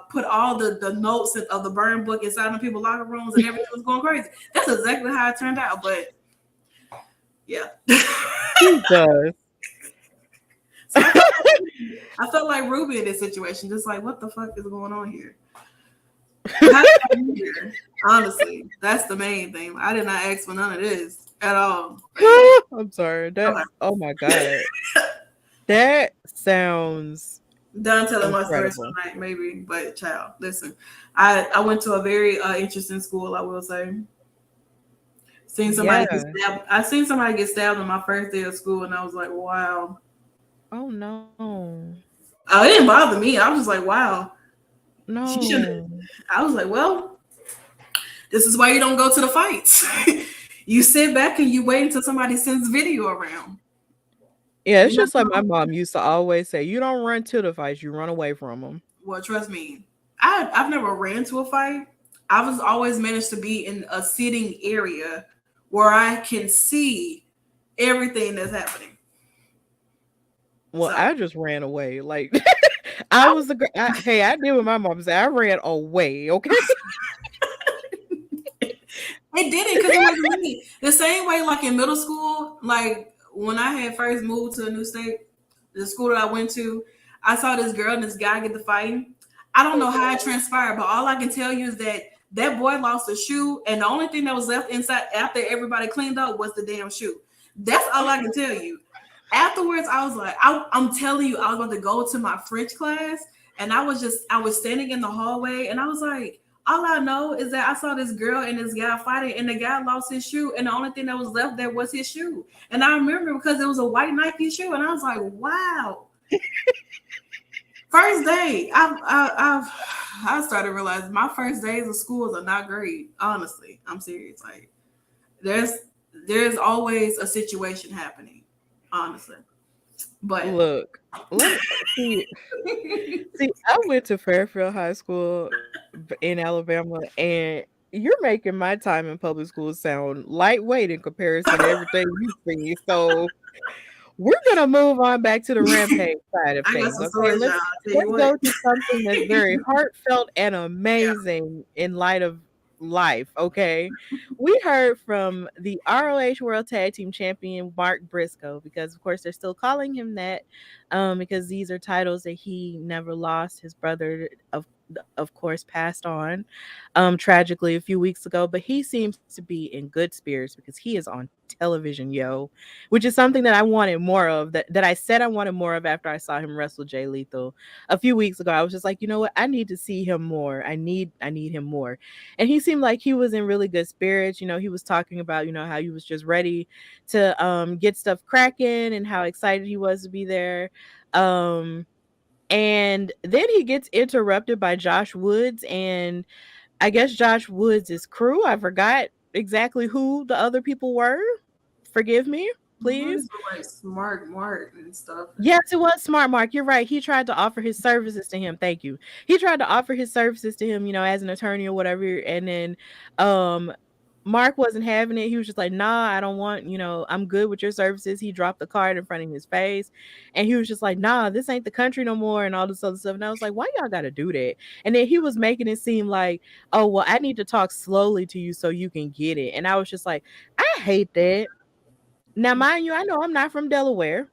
put all the notes of the burn book inside the people's locker rooms and everything was going crazy. That's exactly how it turned out. But yeah, he does. So I felt like Ruby in this situation, just like, what the fuck is going on here? Honestly, that's the main thing. I did not ask for none of this at all. I'm sorry. Oh my god. That sounds Done telling my story Incredible. tonight, maybe, but child, listen, I went to a very interesting school, I will say. Seen somebody get Yeah. stabbed. I seen somebody get stabbed on my first day of school, and I was like, wow. Oh no. It didn't bother me. I was just like, wow. She shouldn't. No. I was like, well, this is why you don't go to the fights. You sit back and you wait until somebody sends video around. Yeah, it's You know? just like my mom used to always say, you don't run to the fights, you run away from them. Well, trust me, I've never ran to a fight. I was always managed to be in a sitting area where I can see everything that's happening. Well, So, I just ran away. Like I was the hey, I did what my mom said. I ran away. Okay. it didn't, because it wasn't me. The same way, like in middle school, like when I had first moved to a new state, the school that I went to, I saw this girl and this guy get the fighting. I don't know how it transpired, but all I can tell you is that boy lost a shoe, and the only thing that was left inside after everybody cleaned up was the damn shoe. That's all I can tell you. Afterwards, I was like, I'm telling you, I was about to go to my French class, and I was standing in the hallway, and I was like, all I know is that I saw this girl and this guy fighting, and the guy lost his shoe, and the only thing that was left there was his shoe. And I remember because it was a white Nike shoe, and I was like, wow. First day, I started realizing my first days of schools are not great. Honestly, I'm serious. Like there's always a situation happening. Honestly, but Look, see, I went to Fairfield High School in Alabama, and you're making my time in public school sound lightweight in comparison to everything you see. So we're gonna move on back to the Rampage side of I got things. some Okay, stories, let's y'all. I'll tell you go what. to something that's very heartfelt and amazing in light of life. Okay, we heard from the ROH World Tag Team Champion Mark Briscoe, because of course they're still calling him that, because these are titles that he never lost. His brother, of course, passed on tragically a few weeks ago, but he seems to be in good spirits because he is on television, which is something that I wanted more of, that I said I wanted more of after I saw him wrestle Jay Lethal a few weeks ago. I was just like, you know what? I need to see him more. I need him more. And he seemed like he was in really good spirits. He was talking about, how he was just ready to get stuff cracking and how excited he was to be there. And then he gets interrupted by Josh Woods, and I guess Josh Woods' crew. I forgot exactly who the other people were. Forgive me, please. Like Smart Mark and stuff. Yes, it was Smart Mark. You're right. He tried to offer his services to him. Thank you. He tried to offer his services to him, as an attorney or whatever. And then Mark wasn't having it. He was just like, nah, I don't want, I'm good with your services. He dropped the card in front of his face. And he was just like, nah, this ain't the country no more and all this other stuff. And I was like, why y'all got to do that? And then he was making it seem like, oh, well, I need to talk slowly to you so you can get it. And I was just like, I hate that. Now, mind you, I know I'm not from Delaware.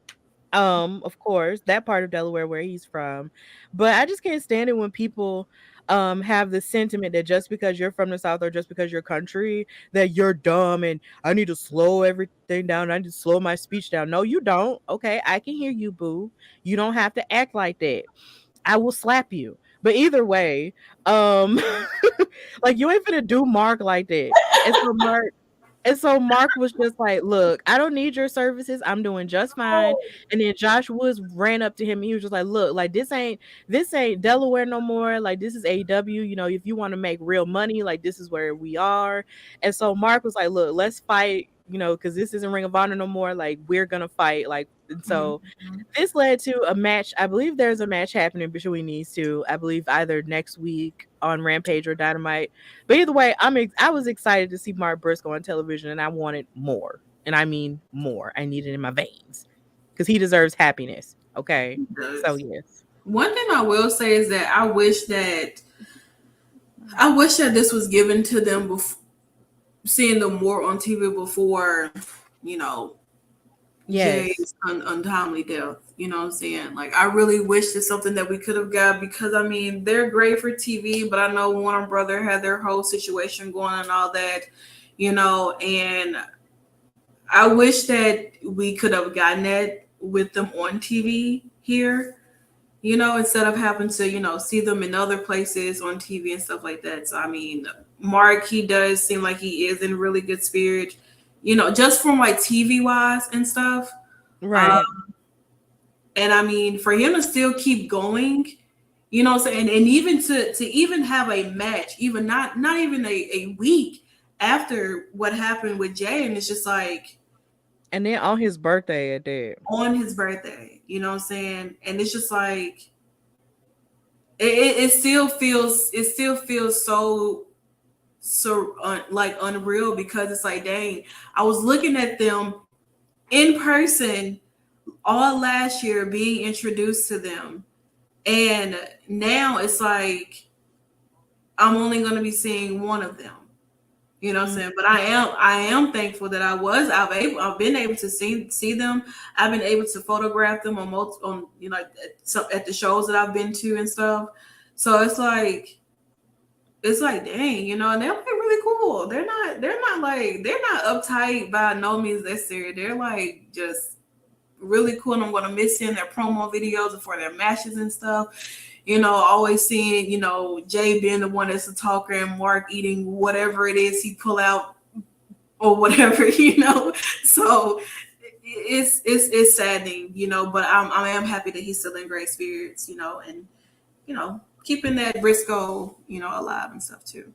Of course, that part of Delaware where he's from. But I just can't stand it when people have the sentiment that just because you're from the South or just because you're country, that you're dumb and I need to slow everything down. I need to slow my speech down. No, you don't. Okay, I can hear you, boo. You don't have to act like that. I will slap you. But either way, like you ain't finna do Mark like that. And so Mark was just like, look, I don't need your services. I'm doing just fine. And then Josh Woods ran up to him and he was just like, look, like this ain't Delaware no more. Like this is AEW. If you want to make real money, like this is where we are. And so Mark was like, look, let's fight, because this isn't Ring of Honor no more. Like we're gonna fight. Like, and so this led to a match. I believe there's a match happening between these two. I believe either next week on Rampage or Dynamite. But either way, I was excited to see Mark Briscoe on television, and I wanted more. And I mean more. I need it in my veins because he deserves happiness. Okay, so yes. One thing I will say is that I wish that this was given to them before, seeing them more on TV before, Yes. Jay's untimely death. You know what I'm saying? Like, I really wish it's something that we could have got, because I mean, they're great for TV, but I know Warner Brother had their whole situation going and all that, and I wish that we could have gotten that with them on TV here, instead of having to, see them in other places on TV and stuff like that. So, I mean, Mark, he does seem like he is in really good spirit, just from like TV wise and stuff. Right. And I mean, for him to still keep going, what I'm saying, and even to even have a match, even not even a week after what happened with Jey, and it's just like, and then on his birthday at that. On his birthday, you know what I'm saying? And it's just like it still feels so like unreal, because it's like, dang, I was looking at them in person all last year, being introduced to them, and now it's like I'm only going to be seeing one of them. You know what I'm saying? But I am thankful that I've been able to see them. I've been able to photograph them on at the shows that I've been to and stuff. So it's like dang, and they're like really cool. They're not uptight by no means necessary. They're like just really cool, and I'm gonna miss seeing their promo videos for their matches and stuff. Always seeing, Jey being the one that's a talker, and Mark eating whatever it is he pull out or whatever, So it's saddening, but I am happy that he's still in great spirits, and keeping that Briscoe, alive and stuff too.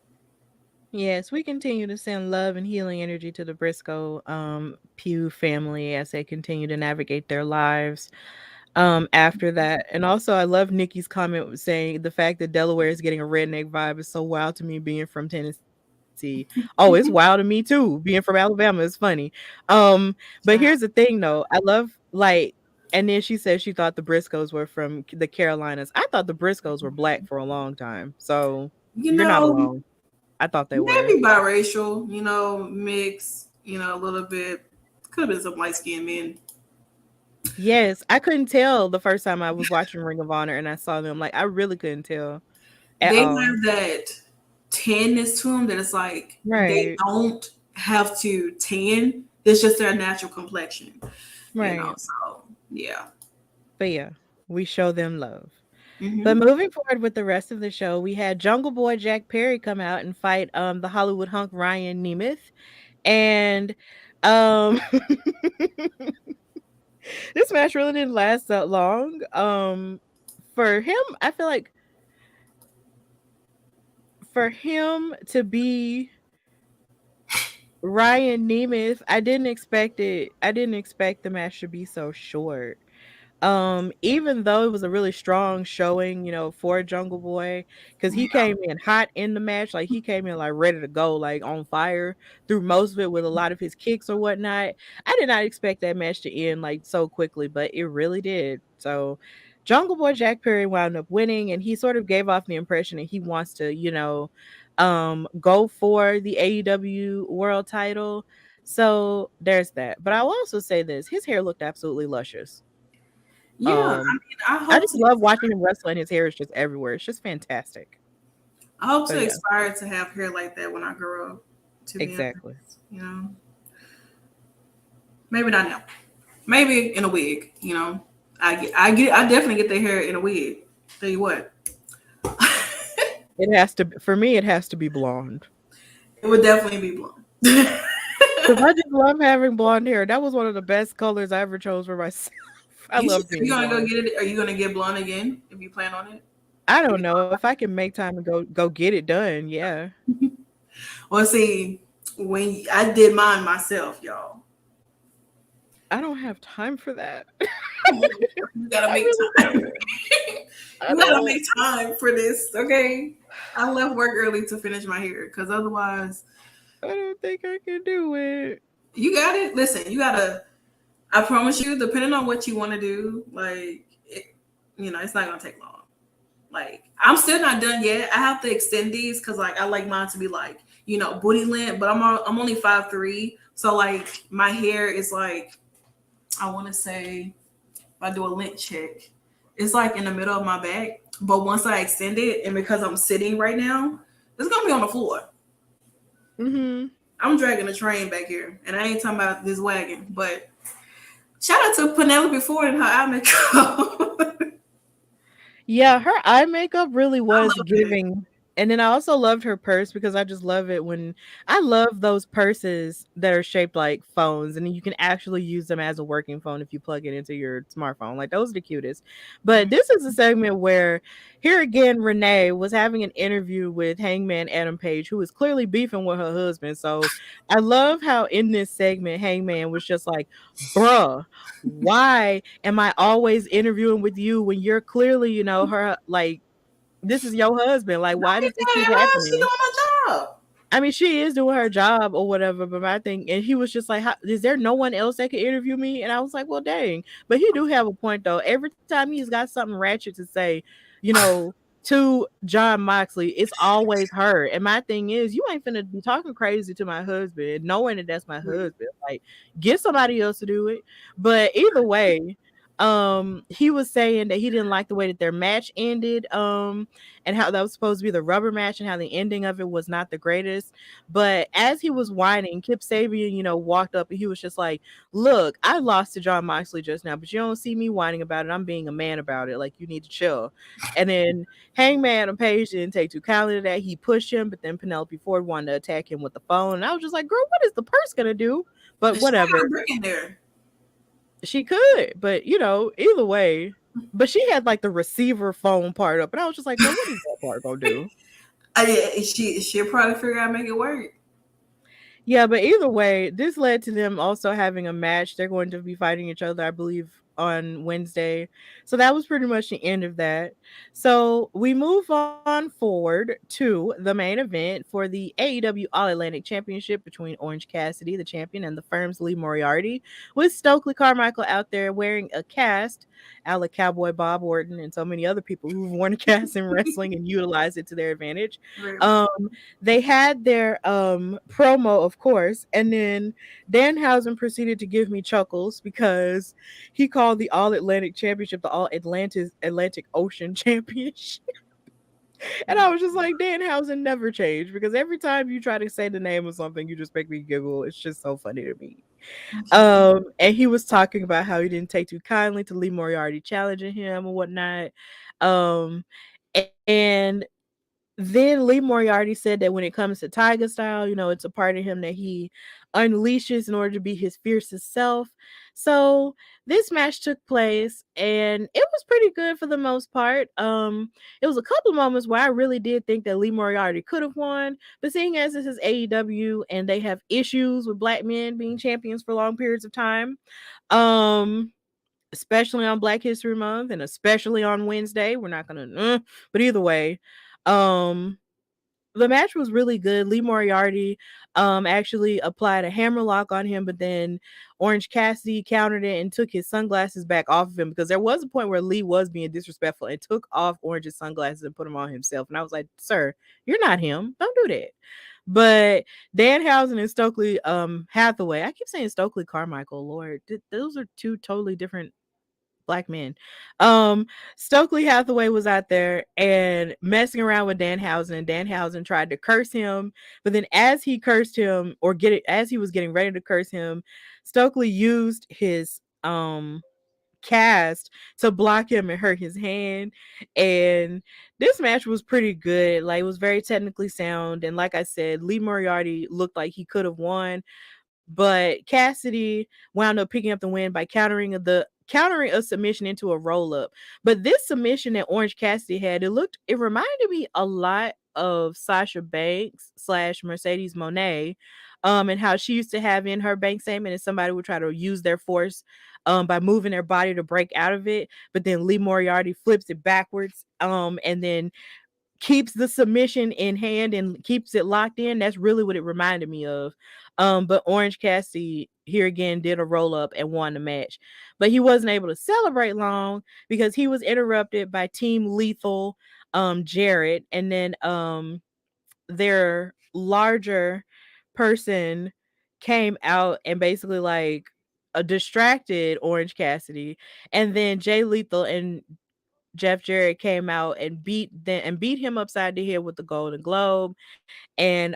Yes, we continue to send love and healing energy to the Briscoe Pugh family as they continue to navigate their lives. After that, and also I love Nikki's comment saying the fact that Delaware is getting a redneck vibe is so wild to me, being from Tennessee. Oh, it's wild to me too, being from Alabama is funny. But here's the thing though, I love and then she said she thought the Briscoes were from the Carolinas. I thought the Briscoes were black for a long time, so you're not alone. I thought they were maybe biracial, mix, a little bit. Could have been some light-skinned men. Yes, I couldn't tell the first time I was watching Ring of Honor and I saw them. Like, I really couldn't tell. They have that tanness to them that it's like they don't have to tan. It's just their natural complexion. Right. So, yeah. But yeah, we show them love. Mm-hmm. But moving forward with the rest of the show, we had Jungle Boy Jack Perry come out and fight the Hollywood hunk Ryan Nemeth. And this match really didn't last that long. For him, I feel like for him to be Ryan Nemeth, I didn't expect it. I didn't expect the match to be so short. Even though it was a really strong showing, for Jungle Boy, because he came in hot in the match, like he came in like ready to go, like on fire through most of it with a lot of his kicks or whatnot. I did not expect that match to end like so quickly, but it really did. So Jungle Boy Jack Perry wound up winning, and he sort of gave off the impression that he wants to, go for the AEW world title. So there's that. But I will also say this: his hair looked absolutely luscious. Yeah, I just love watching him wrestle, and his hair is just everywhere. It's just fantastic. I hope to aspire to have hair like that when I grow up. Exactly. Maybe not now. Maybe in a wig. I definitely get their hair in a wig. Tell you what. It has to. For me, it has to be blonde. It would definitely be blonde. Because I just love having blonde hair. That was one of the best colors I ever chose for myself. I love being blonde. Go get it? Are you gonna get blonde again if you plan on it? I don't know. If I can make time to go get it done, yeah. Well, see, when I did mine myself, y'all. I don't have time for that. You gotta make time. You gotta make time for this, okay? I left work early to finish my hair, because otherwise, I don't think I can do it. You got it. Listen, you gotta. I promise you, depending on what you want to do, it's not gonna take long. Like, I'm still not done yet. I have to extend these because, I like mine to be booty length. But I'm only 5'3", so my hair is I want to say, if I do a length check, it's in the middle of my back. But once I extend it, and because I'm sitting right now, it's gonna be on the floor. Mm-hmm. I'm dragging a train back here, and I ain't talking about this wagon, but. Shout out to Penelope Ford and her eye makeup. Yeah, her eye makeup really I was love it. giving. And then I also loved her purse because I just love it when I love those purses that are shaped like phones and you can actually use them as a working phone if you plug it into your smartphone. Like those are the cutest. But this is a segment where here again Renee was having an interview with Hangman Adam Page, who was clearly beefing with her husband. So I love how in this segment Hangman was just like, bruh, why am I always interviewing with you when you're clearly, her like this is your husband? Like, Not why does even this keep that. She happening? doing her job. I mean, she is doing her job or whatever, but my thing, and he was just like, is there no one else that could interview me? And I was like, well, dang. But he do have a point, though. Every time he's got something ratchet to say, you know, to John Moxley, it's always her. And my thing is, you ain't finna be talking crazy to my husband, knowing that that's my husband. Like, get somebody else to do it. But either way, he was saying that he didn't like the way that their match ended, and how that was supposed to be the rubber match and how the ending of it was not the greatest. But as he was whining, Kip Sabian, walked up and he was just like, look, I lost to John Moxley just now, but you don't see me whining about it. I'm being a man about it. Like, you need to chill. And then Hangman and Page didn't take too kindly to that. He pushed him, but then Penelope Ford wanted to attack him with the phone. And I was just like, girl, what is the purse going to do? But And she got whatever. a brick in there. She could, but either way. But she had like the receiver phone part up, and I was just like, girl, what is that part gonna do? She'll probably figure out how to make it work. Yeah, but either way, this led to them also having a match. They're going to be fighting each other, I believe, on Wednesday. So that was pretty much the end of that. So we move on forward to the main event for the AEW All Atlantic Championship between Orange Cassidy, the champion, and the firm's Lee Moriarty, with Stokely Carmichael out there wearing a cast, a la Cowboy Bob Orton and so many other people who've worn a cast in wrestling and utilized it to their advantage. Right. Um, they had their promo, of course, and then Danhausen proceeded to give me chuckles because he called the All Atlantic Championship the All Atlantic Ocean Championship. And I was just like, Danhausen never changed because every time you try to say the name of something, you just make me giggle. It's just so funny to me. And he was talking about how he didn't take too kindly to Lee Moriarty challenging him and whatnot. And then Lee Moriarty said that when it comes to Tiger Style, it's a part of him that he unleashes in order to be his fiercest self. So this match took place and it was pretty good for the most part. It was a couple of moments where I really did think that Lee Moriarty could have won, but seeing as this is AEW and they have issues with black men being champions for long periods of time, especially on Black History Month and especially on Wednesday, we're not gonna, but either way, the match was really good. Lee Moriarty actually applied a hammerlock on him, but then Orange Cassidy countered it and took his sunglasses back off of him because there was a point where Lee was being disrespectful and took off Orange's sunglasses and put them on himself. And I was like, sir, you're not him. Don't do that. But Danhausen and Stokely Hathaway, I keep saying Stokely Carmichael, Lord, those are two totally different black men. Stokely Hathaway was out there and messing around with Danhausen, and Danhausen tried to curse him, but then as he cursed him, as he was getting ready to curse him, Stokely used his cast to block him and hurt his hand. And this match was pretty good. Like, it was very technically sound, and like I said, Lee Moriarty looked like he could have won, but Cassidy wound up picking up the win by countering a submission into a roll up. But this submission that Orange Cassidy had, it reminded me a lot of Sasha Banks / Mercedes Moné, and how she used to have in her bank statement, and somebody would try to use their force by moving their body to break out of it, but then Lee Moriarty flips it backwards, and then keeps the submission in hand and keeps it locked in. That's really what it reminded me of. But Orange Cassidy here again did a roll up and won the match, but he wasn't able to celebrate long because he was interrupted by Team Lethal, Jarrett, and then their larger person came out and basically like a distracted Orange Cassidy, and then Jay Lethal and Jeff Jarrett came out and beat him upside the head with the Golden Globe. And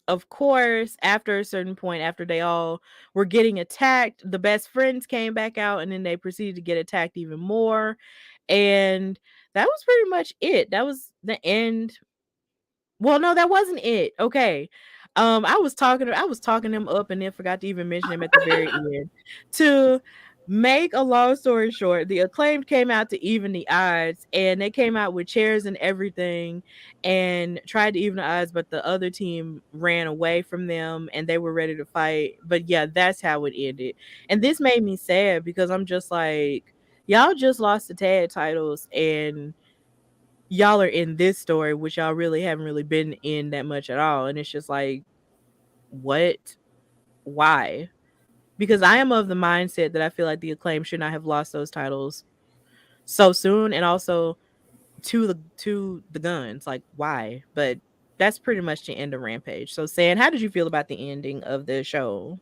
of course, after a certain point, after they all were getting attacked, the best friends came back out and then they proceeded to get attacked even more. And that was pretty much it. That was the end. Well, no, that wasn't it. Okay. I was talking him up and then forgot to even mention him at the very end. To make a long story short, the Acclaimed came out to even the odds, and they came out with chairs and everything and tried to even the odds, but the other team ran away from them and they were ready to fight. But yeah, that's how it ended. And this made me sad because I'm just like, y'all just lost the tag titles and y'all are in this story, which y'all really haven't really been in that much at all. And it's just like, what? Why? Because I am of the mindset that I feel like the Acclaim should not have lost those titles so soon, and also to the Guns. Like, why? But that's pretty much the end of Rampage. So, San, how did you feel about the ending of the show?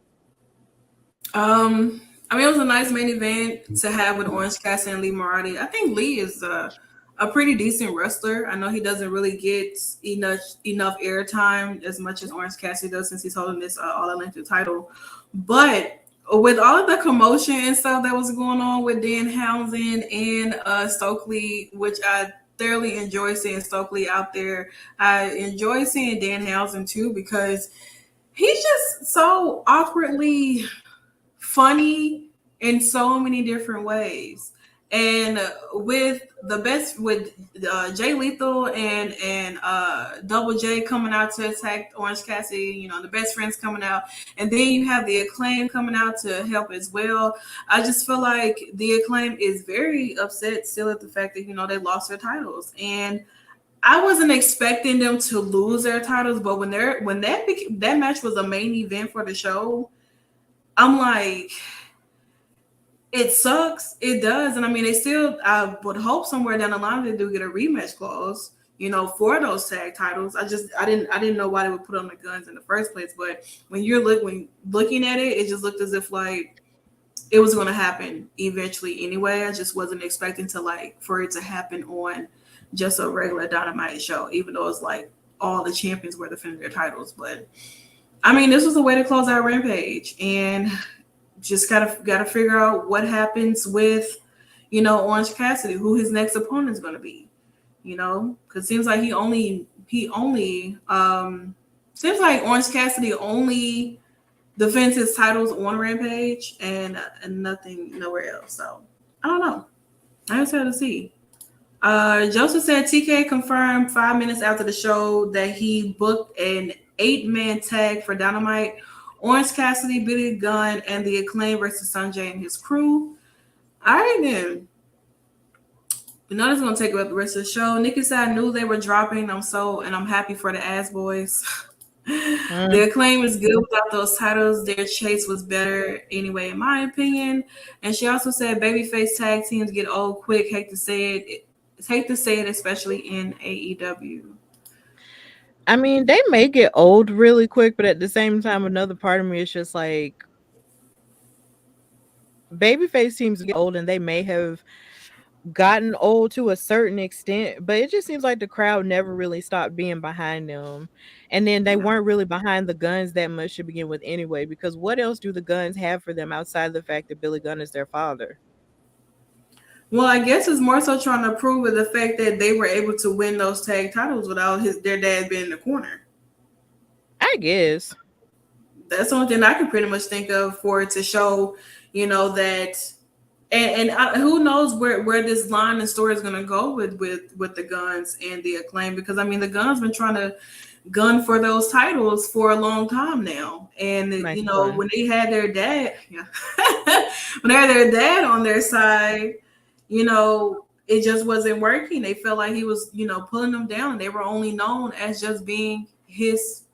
I mean, it was a nice main event to have with Orange Cassidy and Lee Moriarty. I think Lee is a pretty decent wrestler. I know he doesn't really get enough airtime as much as Orange Cassidy does since he's holding this All Atlantic title. But with all of the commotion and stuff that was going on with Danhausen and Stokely, which I thoroughly enjoy seeing Stokely out there. I enjoy seeing Danhausen too because he's just so awkwardly funny in so many different ways. And with Jay Lethal and Double J coming out to attack Orange Cassidy, the best friends coming out, and then you have the Acclaim coming out to help as well. I just feel like the Acclaim is very upset still at the fact that they lost their titles, and I wasn't expecting them to lose their titles, but when that match was a main event for the show, I'm like, it sucks. It does. And I mean, I would hope somewhere down the line they do get a rematch clause, for those tag titles. I didn't know why they would put on the Guns in the first place. But when looking at it, it just looked as if like it was going to happen eventually anyway. I just wasn't expecting for it to happen on just a regular Dynamite show, even though it's like all the champions were defending their titles. But I mean, this was a way to close out Rampage, and just gotta figure out what happens with, Orange Cassidy, who his next opponent is going to be, because it seems like seems like Orange Cassidy only defends his titles on Rampage and nothing nowhere else. So I don't know. I just have to see. Joseph said TK confirmed 5 minutes after the show that he booked an 8-man tag for Dynamite. Orange Cassidy, Billy Gunn, and the Acclaim versus Sanjay and his crew. All right, then. We know this is going to take up the rest of the show. Nikki said I knew they were dropping. I'm happy for the Ass Boys. The Acclaim is good without those titles. Their chase was better anyway, in my opinion. And she also said babyface tag teams get old quick. Hate to say it, especially in AEW. I mean, they may get old really quick, but at the same time, another part of me is just like, babyface teams get old, and they may have gotten old to a certain extent, but it just seems like the crowd never really stopped being behind them. And then they weren't really behind the Guns that much to begin with anyway, because what else do the Guns have for them outside the fact that Billy Gunn is their father? Well, I guess it's more so trying to prove with the fact that they were able to win those tag titles without their dad being in the corner. I guess. That's the only thing I can pretty much think of for it to show, that, and who knows where this line and story is going to go with the Guns and the Acclaim, because I mean the Guns been trying to gun for those titles for a long time now, and when they had their dad, when they had their dad on their side. It just wasn't working. They felt like he was, pulling them down. They were only known as just being his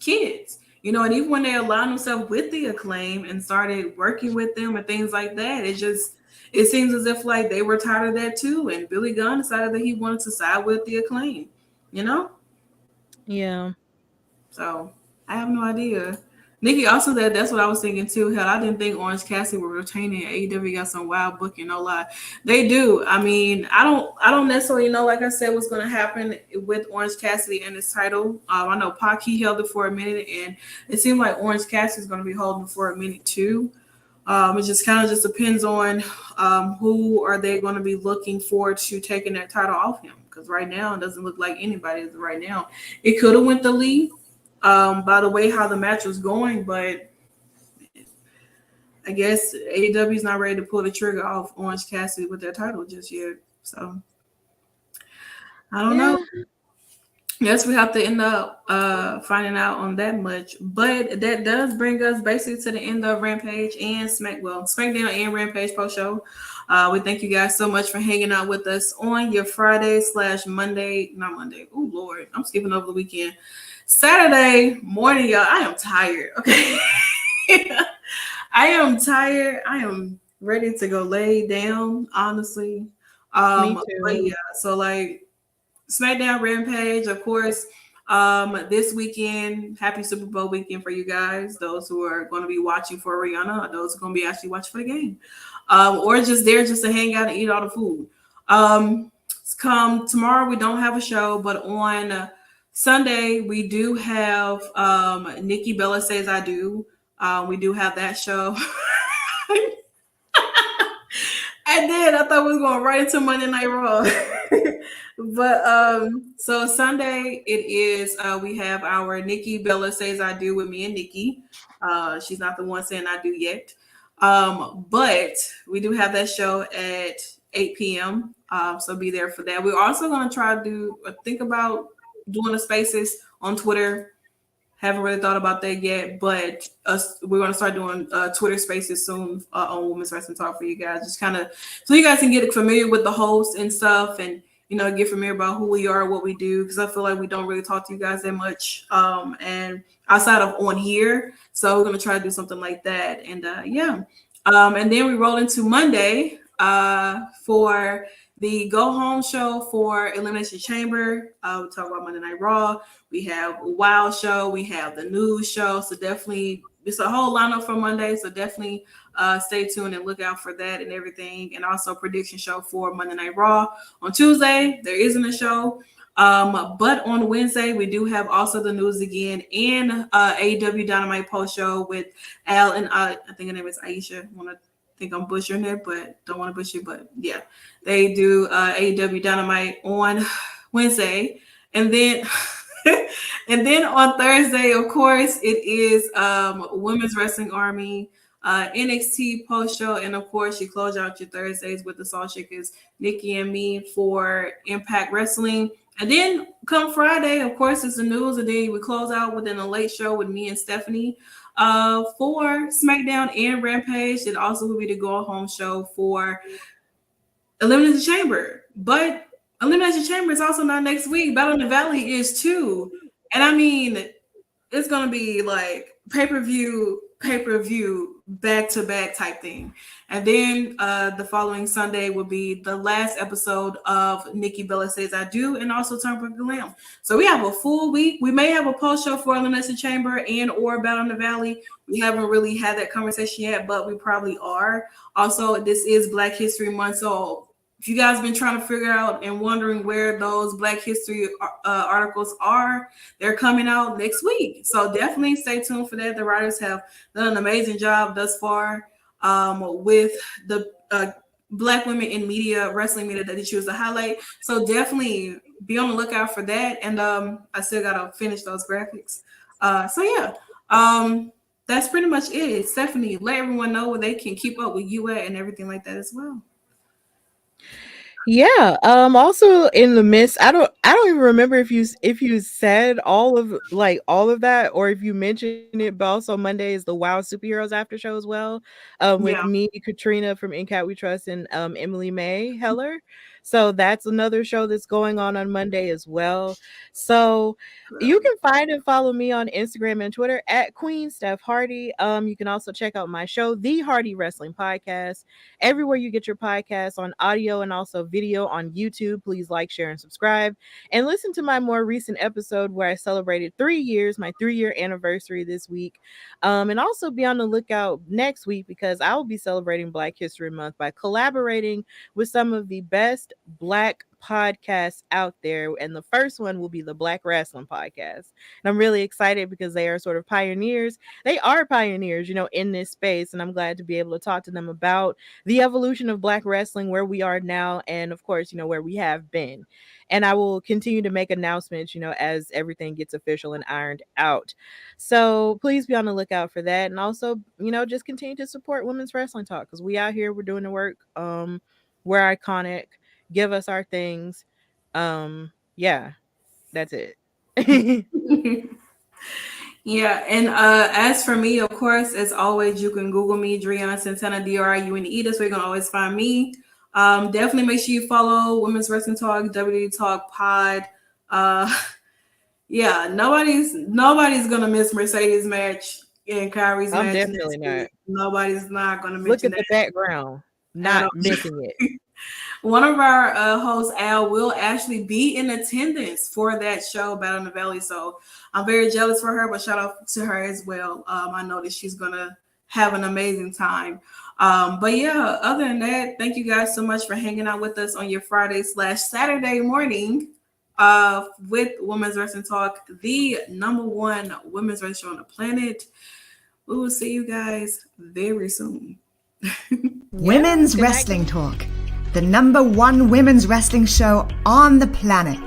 kids, and even when they aligned themselves with the Acclaim and started working with them and things like that, it seems as if like they were tired of that too. And Billy Gunn decided that he wanted to side with the Acclaim, Yeah. So I have no idea. Nikki also said that's what I was thinking too. Hell, I didn't think Orange Cassidy were retaining. AEW got some wild booking, no lie. They do. I mean, I don't necessarily know, like I said, what's going to happen with Orange Cassidy and his title. I know Pac, he held it for a minute, and it seemed like Orange Cassidy is going to be holding it for a minute too. It just kind of just depends on who are they going to be looking for to taking that title off him. Because right now it doesn't look like anybody is right now. It could have went to Lee, by the way how the match was going, but I guess AEW is not ready to pull the trigger off Orange Cassidy with their title just yet. So I don't know. Yes, we have to end up finding out on that much. But that does bring us basically to the end of Rampage and SmackDown and Rampage post show. We thank you guys so much for hanging out with us on your Friday/Monday, not Monday. Oh Lord, I'm skipping over the weekend. Saturday morning, y'all. I am tired. Okay. I am tired. I am ready to go lay down, honestly. Me too. But yeah, so like SmackDown Rampage, of course, this weekend. Happy Super Bowl weekend for you guys. Those who are going to be watching for Rihanna, or those who are going to be actually watching for the game, or just there just to hang out and eat all the food. Come tomorrow, we don't have a show, but on Sunday we do have Nikki Bella Says I Do. We do have that show. I did. I thought we was going right into Monday Night Raw. But so Sunday it is we have our Nikki Bella Says I Do with me and Nikki. She's not the one saying I do yet. But we do have that show at 8 p.m. So be there for that. We're also going to try to think about doing the spaces on Twitter. Haven't really thought about that yet, but we're going to start doing Twitter spaces soon on Women's Wrestling Talk for you guys. Just kind of so you guys can get familiar with the host and stuff, and get familiar about who we are, what we do, because I feel like we don't really talk to you guys that much, and outside of on here. So we're going to try to do something like that, and and then we roll into Monday for the go home show for Elimination Chamber. We talk about Monday Night Raw. We have a Wild show. We have the news show. So definitely, it's a whole lineup for Monday. So definitely stay tuned and look out for that and everything. And also prediction show for Monday Night Raw. On Tuesday, there isn't a show. But on Wednesday, we do have also the news again and AEW Dynamite post show with Al and I think her name is Aisha. I think I'm butchering it, but don't want to butcher it. But yeah, they do AEW Dynamite on Wednesday, and then and then on Thursday, of course, it is Women's Wrestling Army NXT post show, and of course, you close out your Thursdays with the Salt Shakers, Nikki and me for Impact Wrestling. And then come Friday, of course, it's the news, and then we close out within a late show with me and Stephanie for SmackDown and Rampage. It also will be the go home show for Elimination Chamber. But Elimination Chamber is also not next week. Battle in the Valley is too. And I mean, it's going to be like pay-per-view, back-to-back type thing. And then the following Sunday will be the last episode of Nikki Bella Says I Do, and also Turnbuckle Lamb. So we have a full week. We may have a post show for Elimination Chamber and or Battle in the Valley. We haven't really had that conversation yet, but we probably are. Also, this is Black History Month, so if you guys been trying to figure out and wondering where those Black History articles are, they're coming out next week. So definitely stay tuned for that. The writers have done an amazing job thus far with the Black women in media, wrestling media that they choose to highlight. So definitely be on the lookout for that. And I still got to finish those graphics. That's pretty much it. Stephanie, let everyone know where they can keep up with you at and everything like that as well. Yeah. Also in the midst, I don't even remember if you said all of that, or if you mentioned it, but also Monday is the WoW Superheroes after show as well. With me, Katrina from In Cat We Trust, and Emily May Heller. So that's another show that's going on Monday as well. So you can find and follow me on Instagram and Twitter at Queen Steph Hardy. You can also check out my show, The Hardy Wrestling Podcast, everywhere you get your podcasts, on audio and also video on YouTube. Please like, share, and subscribe. And listen to my more recent episode where I celebrated 3 years, my 3-year anniversary this week. And also be on the lookout next week, because I will be celebrating Black History Month by collaborating with some of the best best Black podcasts out there. And the first one will be the Black Wrestling Podcast. And I'm really excited because they are sort of pioneers. They are pioneers, in this space. And I'm glad to be able to talk to them about the evolution of Black wrestling, where we are now, and of course, where we have been. And I will continue to make announcements, as everything gets official and ironed out. So please be on the lookout for that. And also, just continue to support Women's Wrestling Talk, because we out here, we're doing the work. We're iconic. Give us our things. Yeah, that's it. Yeah, and as for me, of course, as always, you can Google me, Driune Santana, Driune. That's where you're gonna always find me. Definitely make sure you follow Women's Wrestling Talk, WWE Talk Pod. Yeah, nobody's gonna miss Mercedes match and Kyrie's match. Definitely not. Nobody's not gonna miss. Look at the background, not missing it. One of our hosts, Al, will actually be in attendance for that show, Battle in the Valley. So I'm very jealous for her, but shout out to her as well. I know that she's going to have an amazing time. But yeah, other than that, thank you guys so much for hanging out with us on your Friday/Saturday morning with Women's Wrestling Talk, the #1 women's wrestling show on the planet. We will see you guys very soon. Women's Wrestling Talk, the #1 women's wrestling show on the planet.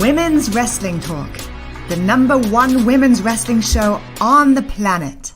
Women's Wrestling Talk, the #1 women's wrestling show on the planet.